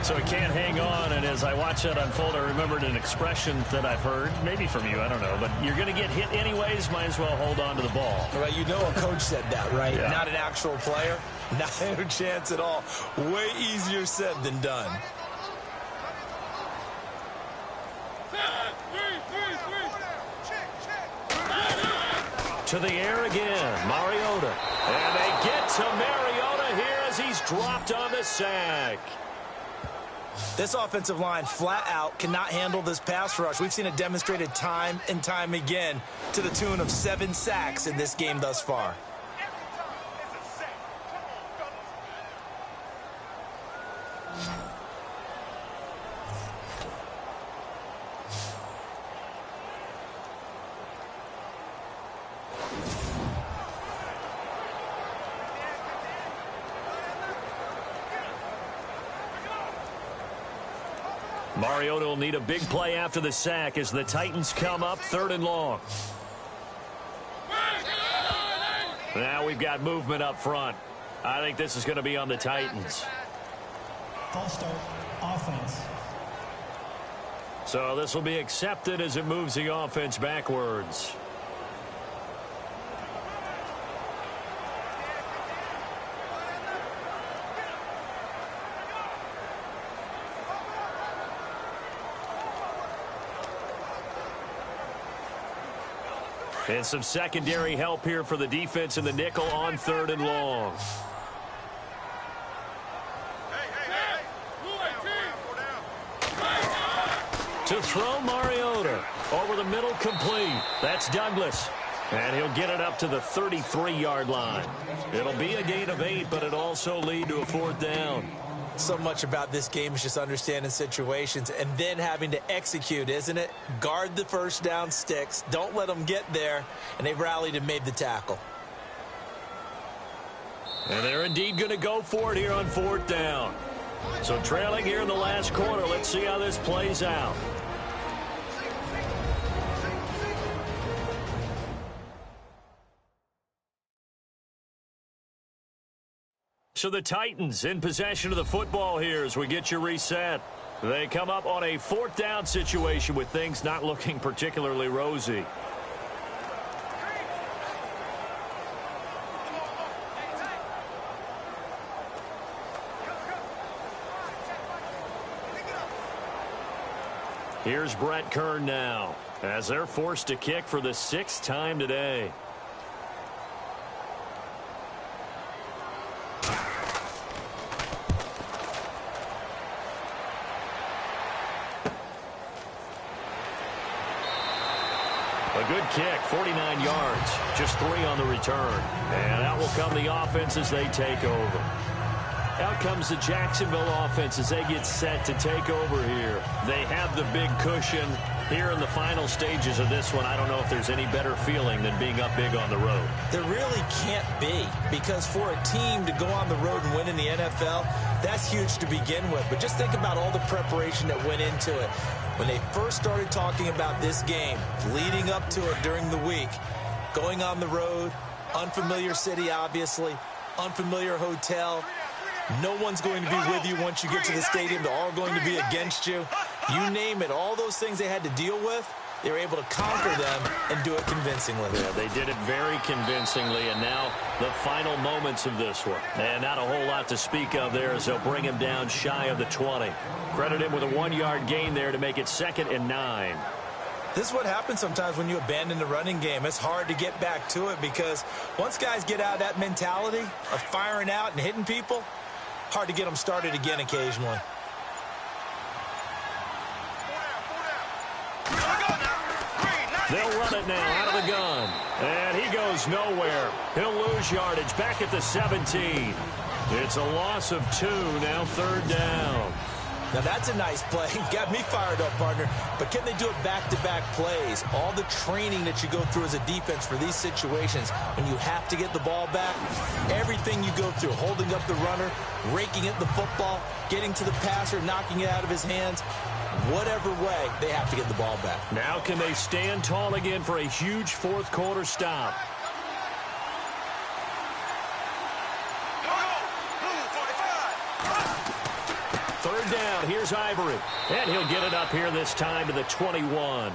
So he can't hang on, and as I watch that unfold, I remembered an expression that I've heard, maybe from you, I don't know, but you're going to get hit anyways, might as well hold on to the ball. Well, you know a coach said that, right? Yeah. Not an actual player. Not a chance at all. Way easier said than done. To the air again, Mariota. And they get to Mariota here as he's dropped on the sack. This offensive line flat out cannot handle this pass rush. We've seen it demonstrated time and time again to the tune of 7 sacks in this game thus far. Mariota will need a big play after the sack as the Titans come up 3rd and long. Now we've got movement up front. I think this is going to be on the Titans. False start, offense. So this will be accepted as it moves the offense backwards. And some secondary help here for the defense in the nickel on 3rd and long. To throw Mariota. Over the middle, complete. That's Douglas. And he'll get it up to the 33-yard line. It'll be a gain of 8, but it'll also lead to a 4th down. So much about this game is just understanding situations and then having to execute, isn't it? Guard the first down sticks. Don't let them get there. And they rallied and made the tackle. And they're indeed going to go for it here on 4th down. So trailing here in the last quarter. Let's see how this plays out. So the Titans in possession of the football here as we get you reset. They come up on a 4th down situation with things not looking particularly rosy. Here's Brett Kern now as they're forced to kick for the 6th time today. A good kick, 49 yards, just 3 on the return. And out will come the offense as they take over. Out comes the Jacksonville offense as they get set to take over here. They have the big cushion here in the final stages of this one. I don't know if there's any better feeling than being up big on the road. There really can't be, because for a team to go on the road and win in the NFL, that's huge to begin with. But just think about all the preparation that went into it. When they first started talking about this game, leading up to it during the week, going on the road, unfamiliar city, obviously, unfamiliar hotel. No one's going to be with you once you get to the stadium. They're all going to be against you. You name it, all those things they had to deal with, they were able to conquer them and do it convincingly. Yeah, they did it very convincingly, and now the final moments of this one. And not a whole lot to speak of there as they'll bring him down shy of the 20. Credit him with a 1-yard gain there to make it 2nd and 9. This is what happens sometimes when you abandon the running game. It's hard to get back to it because once guys get out of that mentality of firing out and hitting people, hard to get them started again occasionally. They'll run it now out of the gun. And he goes nowhere. He'll lose yardage back at the 17. It's a loss of 2, now 3rd down. Now that's a nice play. Got me fired up, partner. But can they do it back-to-back plays? All the training that you go through as a defense for these situations, when you have to get the ball back, everything you go through, holding up the runner, raking at the football, getting to the passer, knocking it out of his hands, whatever way, they have to get the ball back. Now can they stand tall again for a huge 4th quarter stop? Third down. down. Here's Ivory. And he'll get it up here this time to the 21.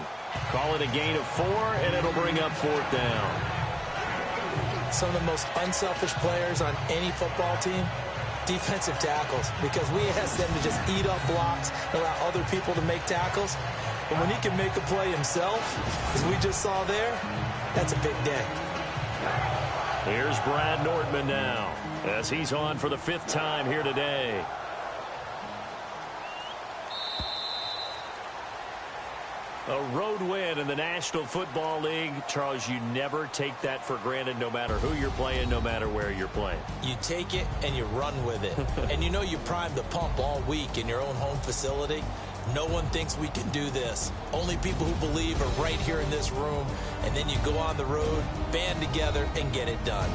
Call it a gain of 4, and it'll bring up 4th down. Some of the most unselfish players on any football team, defensive tackles, because we ask them to just eat up blocks, allow other people to make tackles. But when he can make a play himself, as we just saw there, that's a big day. Here's Brad Nordman now, as he's on for the 5th time here today. A road win in the National Football League. Charles, you never take that for granted, no matter who you're playing, no matter where you're playing. You take it and you run with it. And you know you primed the pump all week in your own home facility. No one thinks we can do this. Only people who believe are right here in this room. And then you go on the road, band together, and get it done.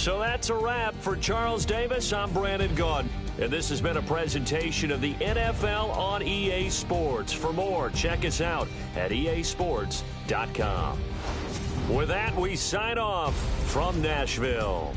So that's a wrap for Charles Davis. I'm Brandon Gaudin. And this has been a presentation of the NFL on EA Sports. For more, check us out at easports.com. With that, we sign off from Nashville.